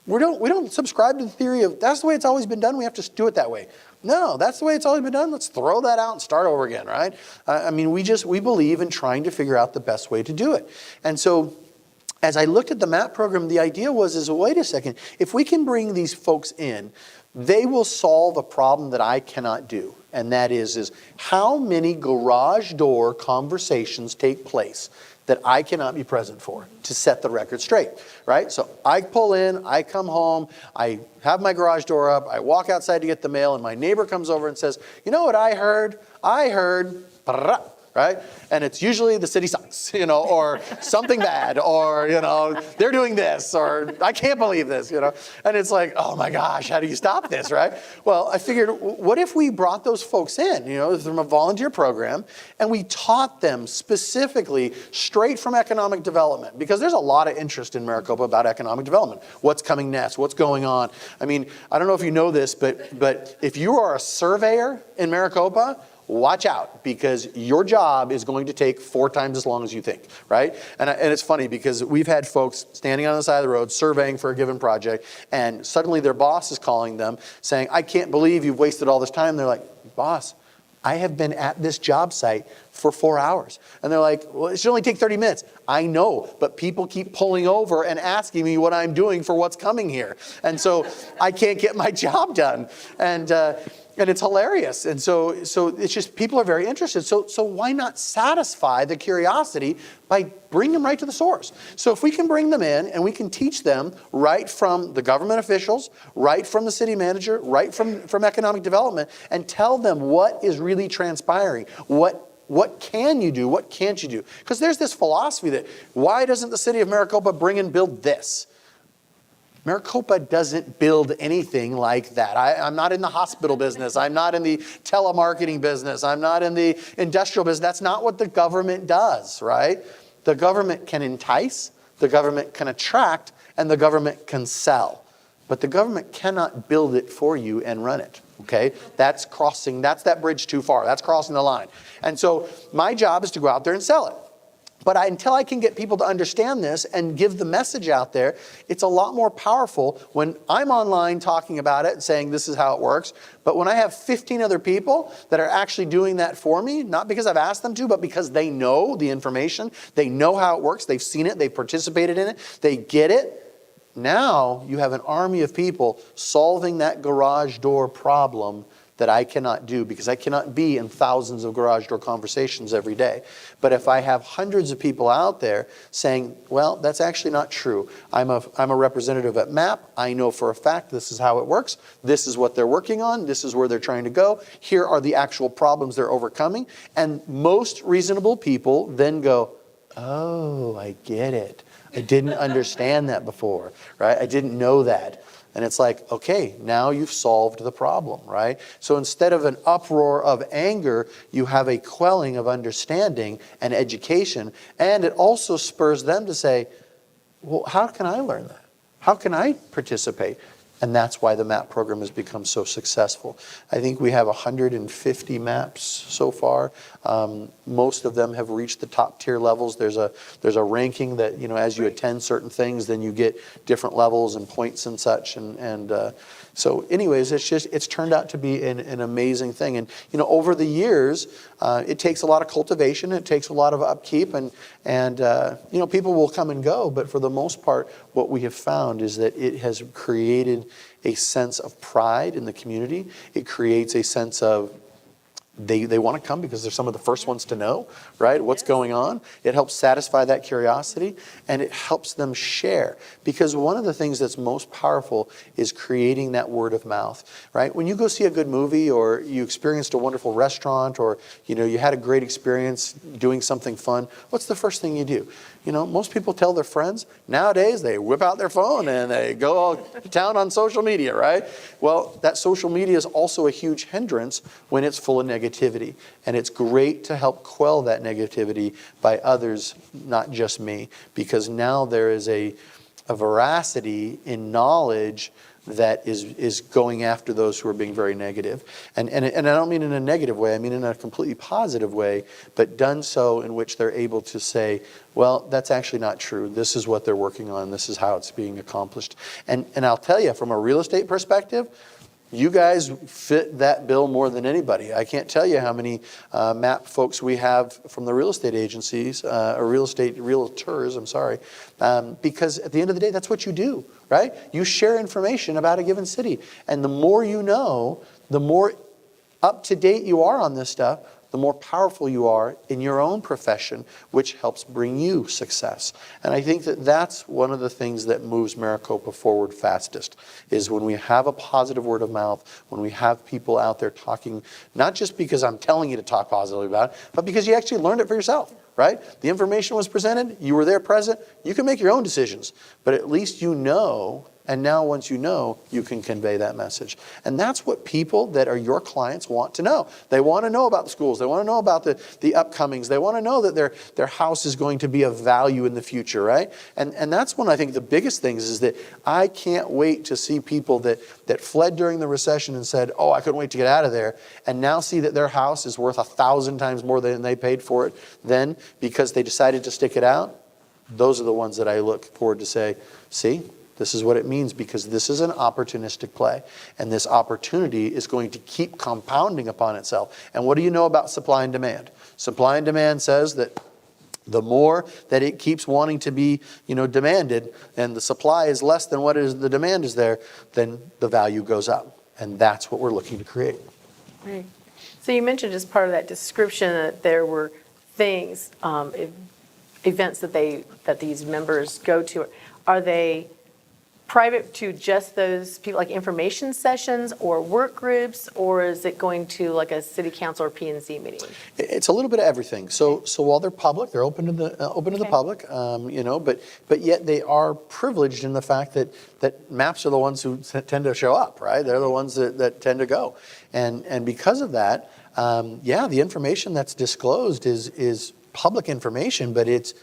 we don't subscribe to the theory of that's the way it's always been done, we have to do it that way. No, that's the way it's always been done. Let's throw that out and start over again, right? We believe in trying to figure out the best way to do it. And so as I looked at the MAP program, the idea was, wait a second, if we can bring these folks in, they will solve a problem that I cannot do. And that is how many garage door conversations take place that I cannot be present for to set the record straight, right? So I pull in, I come home, I have my garage door up, I walk outside to get the mail, and my neighbor comes over and says, you know what I heard? I heard, right? And it's usually the city sucks, or something bad, or, they're doing this, or I can't believe this, And it's like, oh my gosh, how do you stop this, right? Well, I figured, what if we brought those folks in, from a volunteer program, and we taught them specifically straight from economic development, because there's a lot of interest in Maricopa about economic development. What's coming next? What's going on? I don't know if you know this, but if you are a surveyor in Maricopa, watch out, because your job is going to take 4 times as long as you think, right? And it's funny because we've had folks standing on the side of the road surveying for a given project, and suddenly their boss is calling them saying, I can't believe you've wasted all this time. They're like, boss, I have been at this job site for 4 hours. And they're like, well, it should only take 30 minutes. I know, but people keep pulling over and asking me what I'm doing for what's coming here. And so I can't get my job done. And it's hilarious. And so it's just, people are very interested. So why not satisfy the curiosity by bringing them right to the source? So if we can bring them in and we can teach them right from the government officials, right from the city manager, right from economic development, and tell them what is really transpiring, what can you do, what can't you do? Because there's this philosophy that, why doesn't the city of Maricopa bring and build this? Maricopa doesn't build anything like that. I'm not in the hospital business. I'm not in the telemarketing business. I'm not in the industrial business. That's not what the government does, right? The government can entice, the government can attract, and the government can sell. But the government cannot build it for you and run it, okay? That's that bridge too far. That's crossing the line. And so my job is to go out there and sell it. But until I can get people to understand this and give the message out there, it's a lot more powerful when I'm online talking about it and saying this is how it works. But when I have 15 other people that are actually doing that for me, not because I've asked them to, but because they know the information, they know how it works, they've seen it, they've participated in it, they get it. Now you have an army of people solving that garage door problem that I cannot do, because I cannot be in thousands of garage door conversations every day. But if I have hundreds of people out there saying, well, that's actually not true. I'm a representative at MAP. I know for a fact this is how it works. This is what they're working on. This is where they're trying to go. Here are the actual problems they're overcoming. And most reasonable people then go, oh, I get it. I didn't understand that before, right? I didn't know that. And it's like, okay, now you've solved the problem, right? So instead of an uproar of anger, you have a quelling of understanding and education. And it also spurs them to say, well, how can I learn that? How can I participate? And that's why the MAP program has become so successful. I think we have 150 MAPs so far. Most of them have reached the top tier levels. There's a ranking that, as you attend certain things, then you get different levels and points and such. So anyways, it's turned out to be an amazing thing. And, over the years, it takes a lot of cultivation. It takes a lot of upkeep. And people will come and go. But for the most part, what we have found is that it has created a sense of pride in the community. It creates a sense of they want to come because they're some of the first ones to know, right, what's going on. It helps satisfy that curiosity, and it helps them share. Because one of the things that's most powerful is creating that word of mouth, right? When you go see a good movie, or you experienced a wonderful restaurant, or you had a great experience doing something fun, what's the first thing you do? Most people tell their friends. Nowadays, they whip out their phone and they go all to town on social media, right? Well, that social media is also a huge hindrance when it's full of negativity. And it's great to help quell that negativity by others, not just me. Because now there is a veracity in knowledge that is going after those who are being very negative. And I don't mean in a negative way, I mean in a completely positive way, but done so in which they're able to say, well, that's actually not true. This is what they're working on. This is how it's being accomplished. And I'll tell you, from a real estate perspective, you guys fit that bill more than anybody. I can't tell you how many MAP folks we have from the real estate agencies, or realtors, I'm sorry, because at the end of the day, that's what you do, right? You share information about a given city. And the more you know, the more up to date you are on this stuff, the more powerful you are in your own profession, which helps bring you success. And I think that that's one of the things that moves Maricopa forward fastest, is when we have a positive word of mouth, when we have people out there talking, not just because I'm telling you to talk positively about it, but because you actually learned it for yourself, right? The information was presented, you were there present, you can make your own decisions, but at least you know. And now once you know, you can convey that message. And that's what people that are your clients want to know. They want to know about the schools. They want to know about the upcomings. They want to know that their house is going to be of value in the future, right? And that's one, I think, the biggest things is that I can't wait to see people that fled during the recession and said, oh, I couldn't wait to get out of there, and now see that their house is worth 1,000 times more than they paid for it then because they decided to stick it out. Those are the ones that I look forward to say, see? This is what it means, because this is an opportunistic play. And this opportunity is going to keep compounding upon itself. And what do you know about supply and demand? Supply and demand says that the more that it keeps wanting to be, demanded, and the supply is less than what is the demand is there, then the value goes up. And that's what we're looking to create. Right. So you mentioned as part of that description that there were things, events that these members go to. Are they private to just those people, like information sessions or work groups, or is it going to like a city council or P&Z meeting? It's a little bit of everything. So while they're public, they're open to the public, but yet they are privileged in the fact that MAPs are the ones who tend to show up, right? They're the ones that tend to go, and because of that, the information that's disclosed is public information, but it's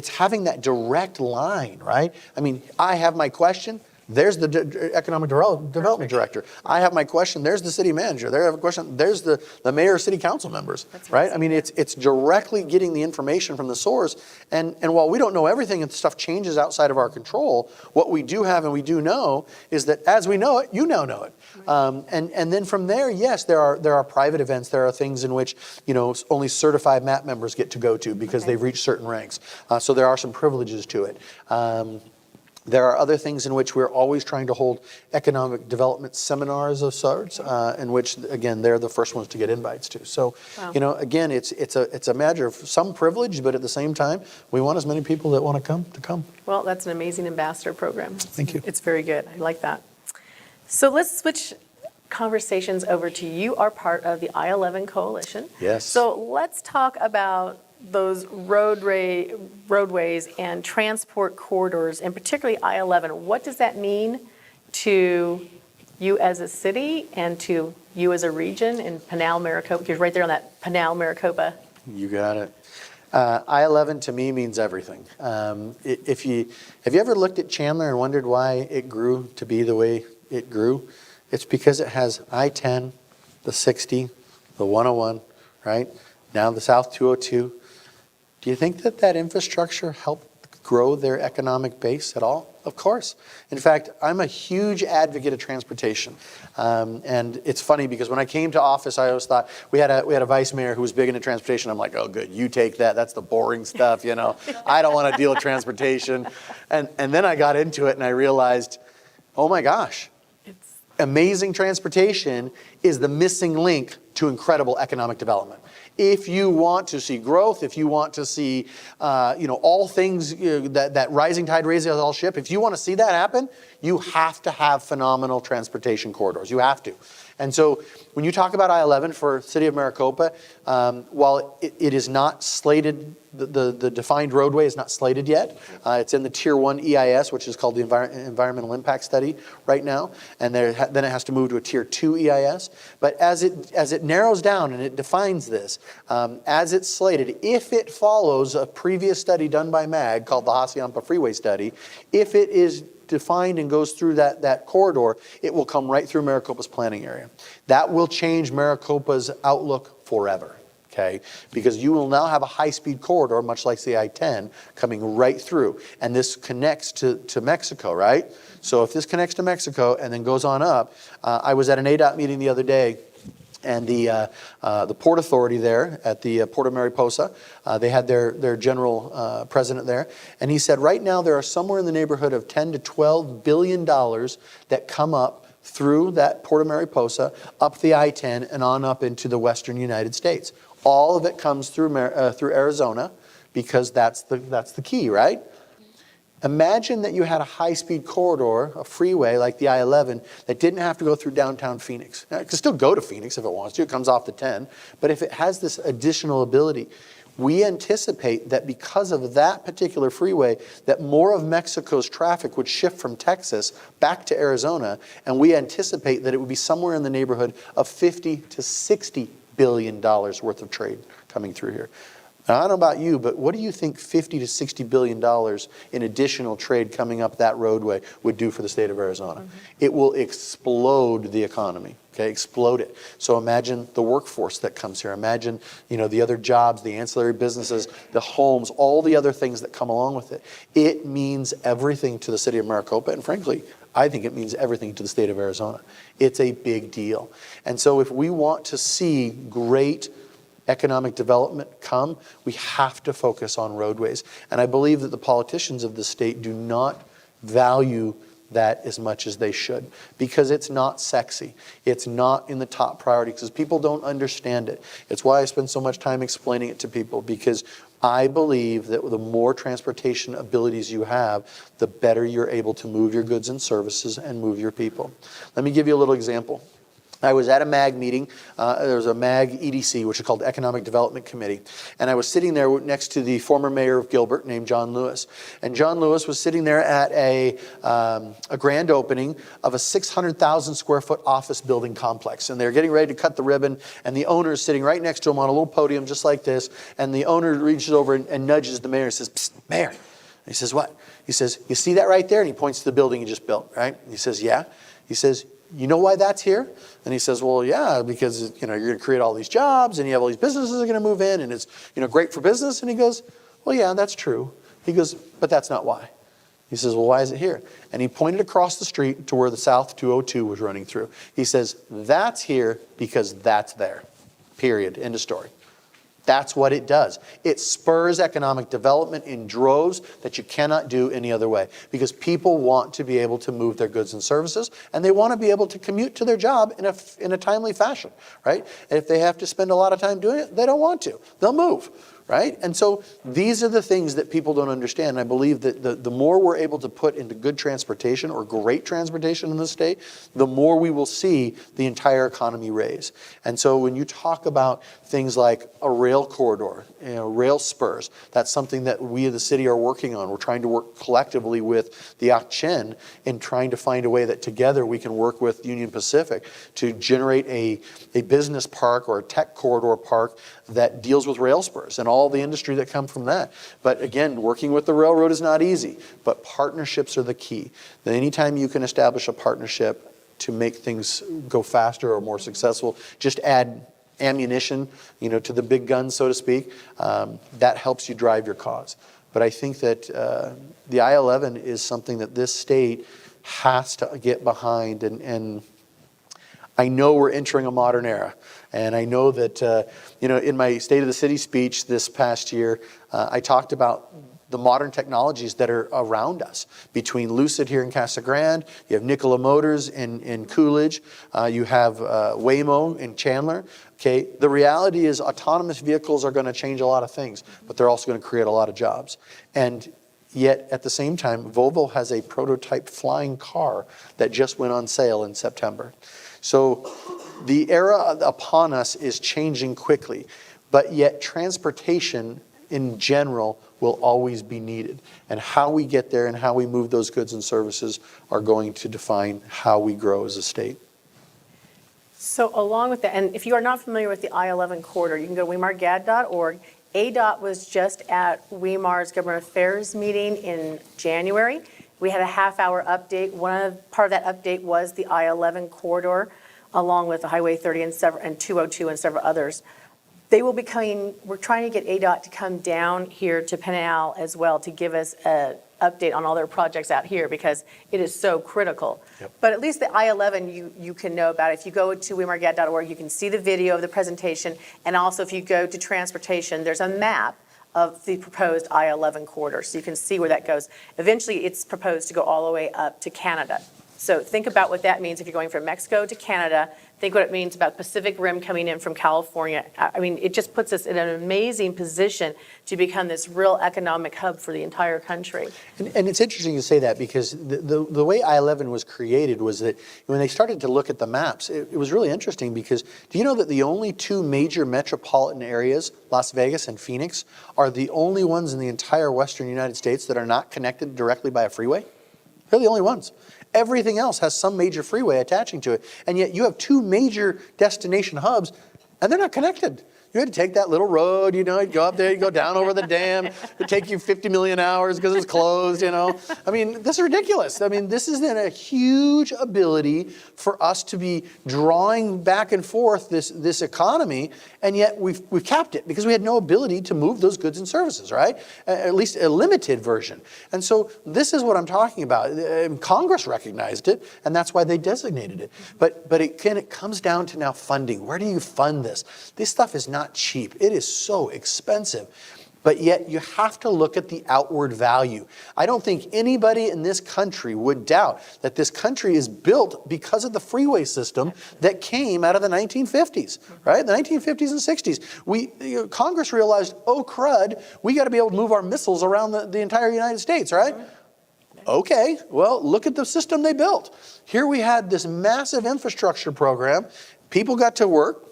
having that direct line, right? I mean, I have my question, there's the economic development director. I have my question, there's the city manager. They have a question, there's the mayor or city council members, right? I mean, it's directly getting the information from the source. And while we don't know everything and stuff changes outside of our control, what we do have and we do know is that as we know it, you now know it. And then from there, yes, there are private events. There are things in which, only certified MAP members get to go to because they've reached certain ranks. So there are some privileges to it. There are other things in which we're always trying to hold economic development seminars of sorts, in which, again, they're the first ones to get invites to. So, again, it's a matter of some privilege, but at the same time, we want as many people that want to come. Well, that's an amazing ambassador program. Thank you. It's very good. I like that. So let's switch conversations over to you are part of the I-11 Coalition. Yes. So let's talk about those roadways and transport corridors, and particularly I-11, what does that mean to you as a city and to you as a region in Pinal, Maricopa? Because right there on that Pinal, Maricopa. You got it. I-11 to me means everything. Have you ever looked at Chandler and wondered why it grew to be the way it grew? It's because it has I-10, the 60, the 101, right? Now the South 202. Do you think that infrastructure helped grow their economic base at all? Of course. In fact, I'm a huge advocate of transportation. And it's funny because when I came to office, I always thought we had a vice mayor who was big into transportation. I'm like, oh, good, you take that. That's the boring stuff, you know. I don't want to deal with transportation. And then I got into it and I realized, oh my gosh, amazing transportation is the missing link to incredible economic development. If you want to see growth, if you want to see, all things, that rising tide raises all ship, if you want to see that happen, you have to have phenomenal transportation corridors. You have to. And so when you talk about I-11 for City of Maricopa, while it is not slated, the defined roadway is not slated yet. It's in the Tier 1 EIS, which is called the Environmental Impact Study right now. And then it has to move to a Tier 2 EIS. But as it narrows down and it defines this, as it's slated, if it follows a previous study done by MAG called the Hacienda Freeway Study, if it is defined and goes through that corridor, it will come right through Maricopa's planning area. That will change Maricopa's outlook forever, okay? Because you will now have a high-speed corridor, much like the I-10, coming right through. And this connects to Mexico, right? So if this connects to Mexico and then goes on up, I was at an ADOT meeting the other day, and the Port Authority there at the Port of Mariposa, they had their general president there, and he said right now there are somewhere in the neighborhood of $10 to $12 billion that come up through that Port of Mariposa, up the I-10 and on up into the western United States. All of it comes through Arizona because that's the key, right? Imagine that you had a high-speed corridor, a freeway like the I-11, that didn't have to go through downtown Phoenix. Now, it can still go to Phoenix if it wants to. It comes off the 10. But if it has this additional ability, we anticipate that because of that particular freeway, that more of Mexico's traffic would shift from Texas back to Arizona, and we anticipate that it would be somewhere in the neighborhood of $50 to $60 billion worth of trade coming through here. Now, I don't know about you, but what do you think $50 to $60 billion in additional trade coming up that roadway would do for the state of Arizona? Mm-hmm. It will explode the economy, okay, explode it. So imagine the workforce that comes here. Imagine, the other jobs, the ancillary businesses, the homes, all the other things that come along with it. It means everything to the city of Maricopa, and frankly, I think it means everything to the state of Arizona. It's a big deal. And so if we want to see great economic development come, we have to focus on roadways. And I believe that the politicians of the state do not value that as much as they should, because it's not sexy. It's not in the top priority, because people don't understand it. It's why I spend so much time explaining it to people, because I believe that the more transportation abilities you have, the better you're able to move your goods and services and move your people. Let me give you a little example. I was at a MAG meeting. There was a MAG EDC, which is called Economic Development Committee. And I was sitting there next to the former mayor of Gilbert named John Lewis. And John Lewis was sitting there at a grand opening of a 600,000 square foot office building complex. And they're getting ready to cut the ribbon. And the owner is sitting right next to him on a little podium just like this. And the owner reaches over and nudges the mayor and says, "Psst, Mayor." And he says, "What?" He says, "You see that right there?" And he points to the building he just built, right? And he says, "Yeah." He says, "You know why that's here?" And he says, "Well, yeah, because you're going to create all these jobs and you have all these businesses that are going to move in and it's great for business." And he goes, "Well, yeah, that's true." He goes, "But that's not why." He says, "Well, why is it here?" And he pointed across the street to where the South 202 was running through. He says, "That's here because that's there. Period. End of story." That's what it does. It spurs economic development in droves that you cannot do any other way, because people want to be able to move their goods and services, and they want to be able to commute to their job in a timely fashion, right? And if they have to spend a lot of time doing it, they don't want to. They'll move, right? And so these are the things that people don't understand. I believe that the more we're able to put into good transportation or great transportation in the state, the more we will see the entire economy raise. And so when you talk about things like a rail corridor, rail spurs, that's something that we as the city are working on. We're trying to work collectively with the Ak-Chin in trying to find a way that together we can work with Union Pacific to generate a business park or a tech corridor park that deals with rail spurs and all the industry that come from that. But again, working with the railroad is not easy, but partnerships are the key. That anytime you can establish a partnership to make things go faster or more successful, just add ammunition, to the big guns, so to speak. That helps you drive your cause. But I think that the I-11 is something that this state has to get behind, and I know we're entering a modern era. And I know that, in my State of the City speech this past year, I talked about the modern technologies that are around us. Between Lucid here in Casa Grande, you have Nikola Motors in Coolidge, you have Waymo in Chandler. Okay, the reality is autonomous vehicles are going to change a lot of things, but they're also going to create a lot of jobs. And yet, at the same time, Volvo has a prototype flying car that just went on sale in September. So the era upon us is changing quickly, but yet transportation in general will always be needed. And how we get there and how we move those goods and services are going to define how we grow as a state. So along with that, and if you are not familiar with the I-11 corridor, you can go to wemargad.org. ADOT was just at Wemar's Government Affairs meeting in January. We had a half-hour update. Part of that update was the I-11 corridor, along with the Highway 30 and 202 and several others. They will be coming, we're trying to get ADOT to come down here to Pinal as well to give us an update on all their projects out here because it is so critical. Yep. But at least the I-11 you can know about. If you go to wemargad.org, you can see the video of the presentation. And also if you go to transportation, there's a map of the proposed I-11 corridor. So you can see where that goes. Eventually, it's proposed to go all the way up to Canada. So think about what that means if you're going from Mexico to Canada. Think what it means about Pacific Rim coming in from California. I mean, it just puts us in an amazing position to become this real economic hub for the entire country. And it's interesting you say that because the way I-11 was created was that when they started to look at the maps, it was really interesting because do you know that the only two major metropolitan areas, Las Vegas and Phoenix, are the only ones in the entire western United States that are not connected directly by a freeway? They're the only ones. Everything else has some major freeway attaching to it. And yet you have two major destination hubs, and they're not connected. You had to take that little road, you'd go up there, you go down over the dam. It'd take you 50 million hours because it's closed, I mean, this is ridiculous. I mean, this is then a huge ability for us to be drawing back and forth this economy, and yet we've capped it because we had no ability to move those goods and services, right? At least a limited version. And so this is what I'm talking about. Congress recognized it, and that's why they designated it. But it comes down to now funding. Where do you fund this? This stuff is not cheap. It is so expensive. But yet you have to look at the outward value. I don't think anybody in this country would doubt that this country is built because of the freeway system that came out of the 1950s, right? The 1950s and 60s. Congress realized, oh crud, we got to be able to move our missiles around the entire United States, right? Okay, well, look at the system they built. Here we had this massive infrastructure program. People got to work,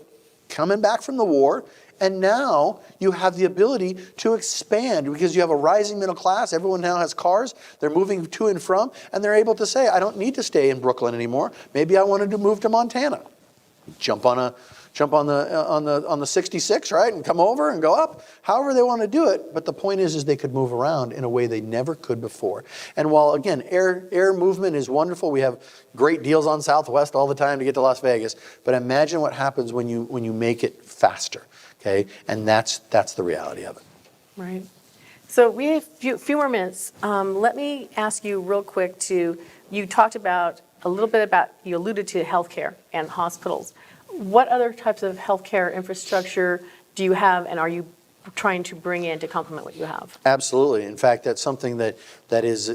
coming back from the war, and now you have the ability to expand because you have a rising middle class. Everyone now has cars. They're moving to and from, and they're able to say, I don't need to stay in Brooklyn anymore. Maybe I wanted to move to Montana. Jump on the 66, right, and come over and go up. However they want to do it, but the point is they could move around in a way they never could before. And while again, air movement is wonderful, we have great deals on Southwest all the time to get to Las Vegas. But imagine what happens when you make it faster, okay? And that's the reality of it. Right. So we have a few more minutes. Let me ask you real quick you talked about you alluded to healthcare and hospitals. What other types of healthcare infrastructure do you have, and are you trying to bring in to complement what you have? Absolutely. In fact, that's something that is,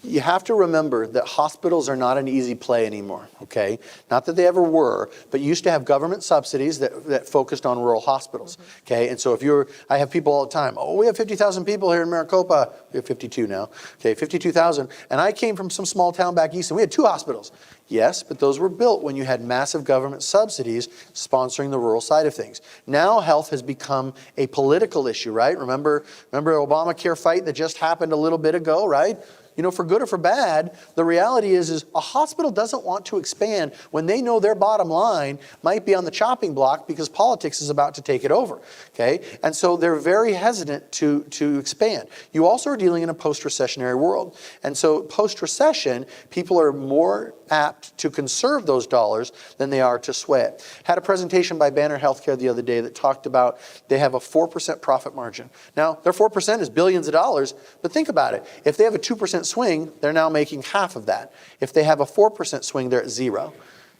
You have to remember that hospitals are not an easy play anymore, okay? Not that they ever were, but you used to have government subsidies that focused on rural hospitals, okay? And so I have people all the time, oh, we have 50,000 people here in Maricopa. We have 52 now, okay, 52,000. And I came from some small town back east and we had 2 hospitals. Yes, but those were built when you had massive government subsidies sponsoring the rural side of things. Now health has become a political issue, right? Remember the Obamacare fight that just happened a little bit ago, right? You know, for good or for bad, the reality is a hospital doesn't want to expand when they know their bottom line might be on the chopping block because politics is about to take it over, okay? And so they're very hesitant to expand. You also are dealing in a post-recessionary world. And so post-recession, people are more apt to conserve those dollars than they are to sway it. Had a presentation by Banner Healthcare the other day that talked about they have a 4% profit margin. Now, their 4% is billions of dollars, but think about it. If they have a 2% swing, they're now making half of that. If they have a 4% swing, they're at 0.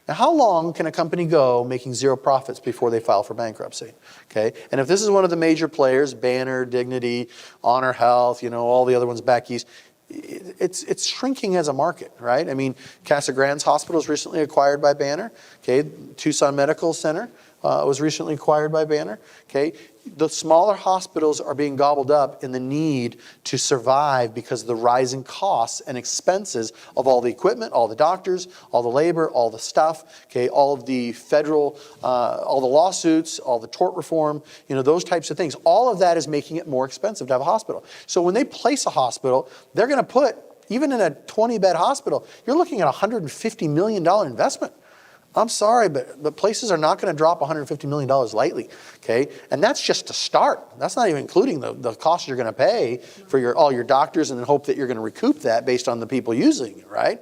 Now, how long can a company go making 0 profits before they file for bankruptcy? Okay, and if this is one of the major players, Banner, Dignity, Honor Health, you know, all the other ones back east, it's shrinking as a market, right? I mean, Casa Grande's hospital was recently acquired by Banner. Okay, Tucson Medical Center was recently acquired by Banner. Okay, the smaller hospitals are being gobbled up in the need to survive because of the rising costs and expenses of all the equipment, all the doctors, all the labor, all the stuff, okay, all of the federal, all the lawsuits, all the tort reform, you know, those types of things. All of that is making it more expensive to have a hospital. So when they place a hospital, they're going to put, even in a 20-bed hospital, you're looking at a $150 million investment. I'm sorry, but places are not going to drop $150 million lightly, okay? And that's just to start. That's not even including the costs you're going to pay for all your doctors and then hope that you're going to recoup that based on the people using it, right?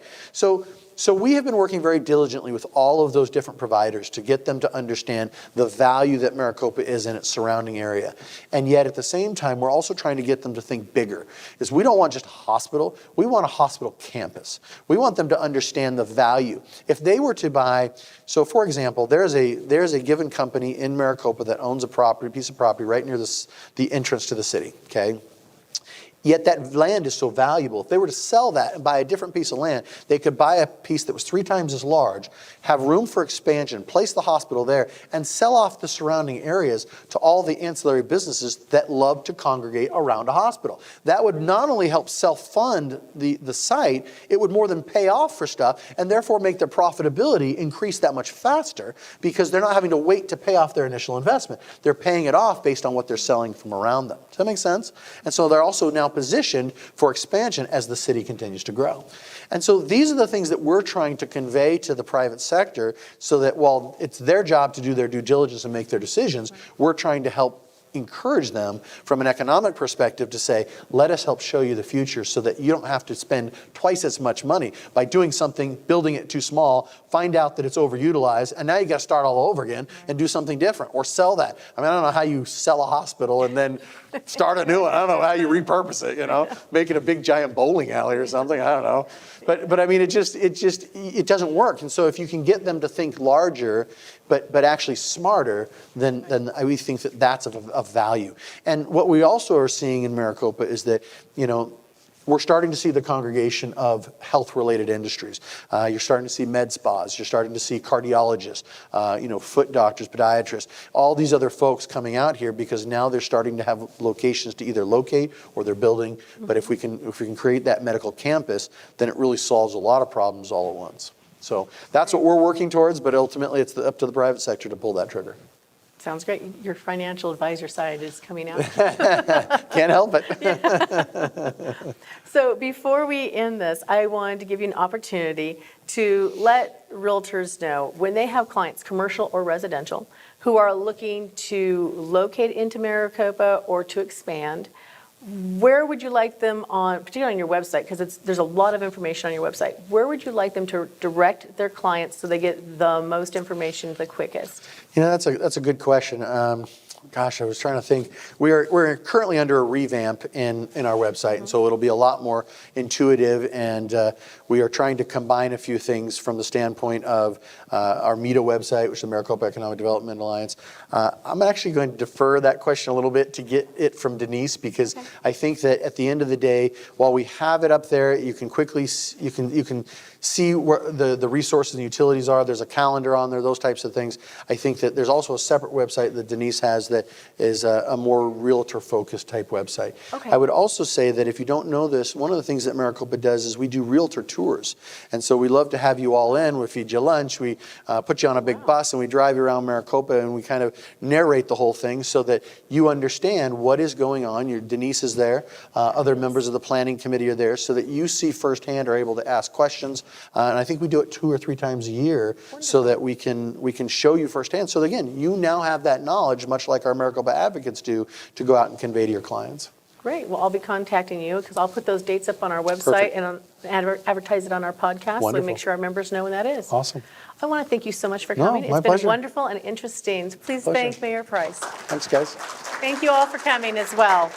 So we have been working very diligently with all of those different providers to get them to understand the value that Maricopa is in its surrounding area. And yet at the same time, we're also trying to get them to think bigger. Because we don't want just a hospital, we want a hospital campus. We want them to understand the value. If they were to buy, so for example, there's a given company in Maricopa that owns a piece of property right near the entrance to the city, okay? Yet that land is so valuable. If they were to sell that and buy a different piece of land, they could buy a piece that was 3 times as large, have room for expansion, place the hospital there, and sell off the surrounding areas to all the ancillary businesses that love to congregate around a hospital. That would not only help self-fund the site, it would more than pay off for stuff and therefore make their profitability increase that much faster because they're not having to wait to pay off their initial investment. They're paying it off based on what they're selling from around them. Does that make sense? And so they're also now positioned for expansion as the city continues to grow. And so these are the things that we're trying to convey to the private sector so that while it's their job to do their due diligence and make their decisions, we're trying to help encourage them from an economic perspective to say, let us help show you the future so that you don't have to spend twice as much money by doing something, building it too small, find out that it's overutilized, and now you got to start all over again and do something different or sell that. I mean, I don't know how you sell a hospital and then start a new one. I don't know how you repurpose it, you know, make it a big giant bowling alley or something. I don't know. But I mean, it doesn't work. And so if you can get them to think larger, but actually smarter, then we think that that's of value. And what we also are seeing in Maricopa is that, you know, we're starting to see the congregation of health-related industries. You're starting to see med spas. You're starting to see cardiologists, foot doctors, podiatrists, all these other folks coming out here because now they're starting to have locations to either locate or they're building. But if we can create that medical campus, then it really solves a lot of problems all at once. So that's what we're working towards, but ultimately it's up to the private sector to pull that trigger. Sounds great. Your financial advisor side is coming out. Can't help it. So before we end this, I wanted to give you an opportunity to let realtors know when they have clients, commercial or residential, who are looking to locate into Maricopa or to expand, where would you like them on, particularly on your website, because there's a lot of information on your website, where would you like them to direct their clients so they get the most information the quickest? You know, that's a good question. Gosh, I was trying to think. We're currently under a revamp in our website, and so it'll be a lot more intuitive. And we are trying to combine a few things from the standpoint of our META website, which is the Maricopa Economic Development Alliance. I'm actually going to defer that question a little bit to get it from Denise, because I think that at the end of the day, while we have it up there, you can quickly you can see where the resources and utilities are. There's a calendar on there, those types of things. I think that there's also a separate website that Denise has that is a more realtor-focused type website. Okay. I would also say that if you don't know this, one of the things that Maricopa does is we do realtor tours. And so we love to have you all in. We feed you lunch. We put you on a big bus and we drive you around Maricopa and we kind of narrate the whole thing so that you understand what is going on. Denise is there. Other members of the planning committee are there so that you see firsthand, are able to ask questions. And I think we do it 2 or 3 times a year so that we can show you firsthand. So again, you now have that knowledge, much like our Maricopa advocates do, to go out and convey to your clients. Great. Well, I'll be contacting you because I'll put those dates up on our website Perfect. and advertise it on our podcast. So we Wonderful. make sure our members know when that is. Awesome. I want to thank you so much for No, coming. my It's been pleasure. wonderful and interesting. Please Pleasure. thank Mayor Price. Thanks, guys. Thank you all for coming as well.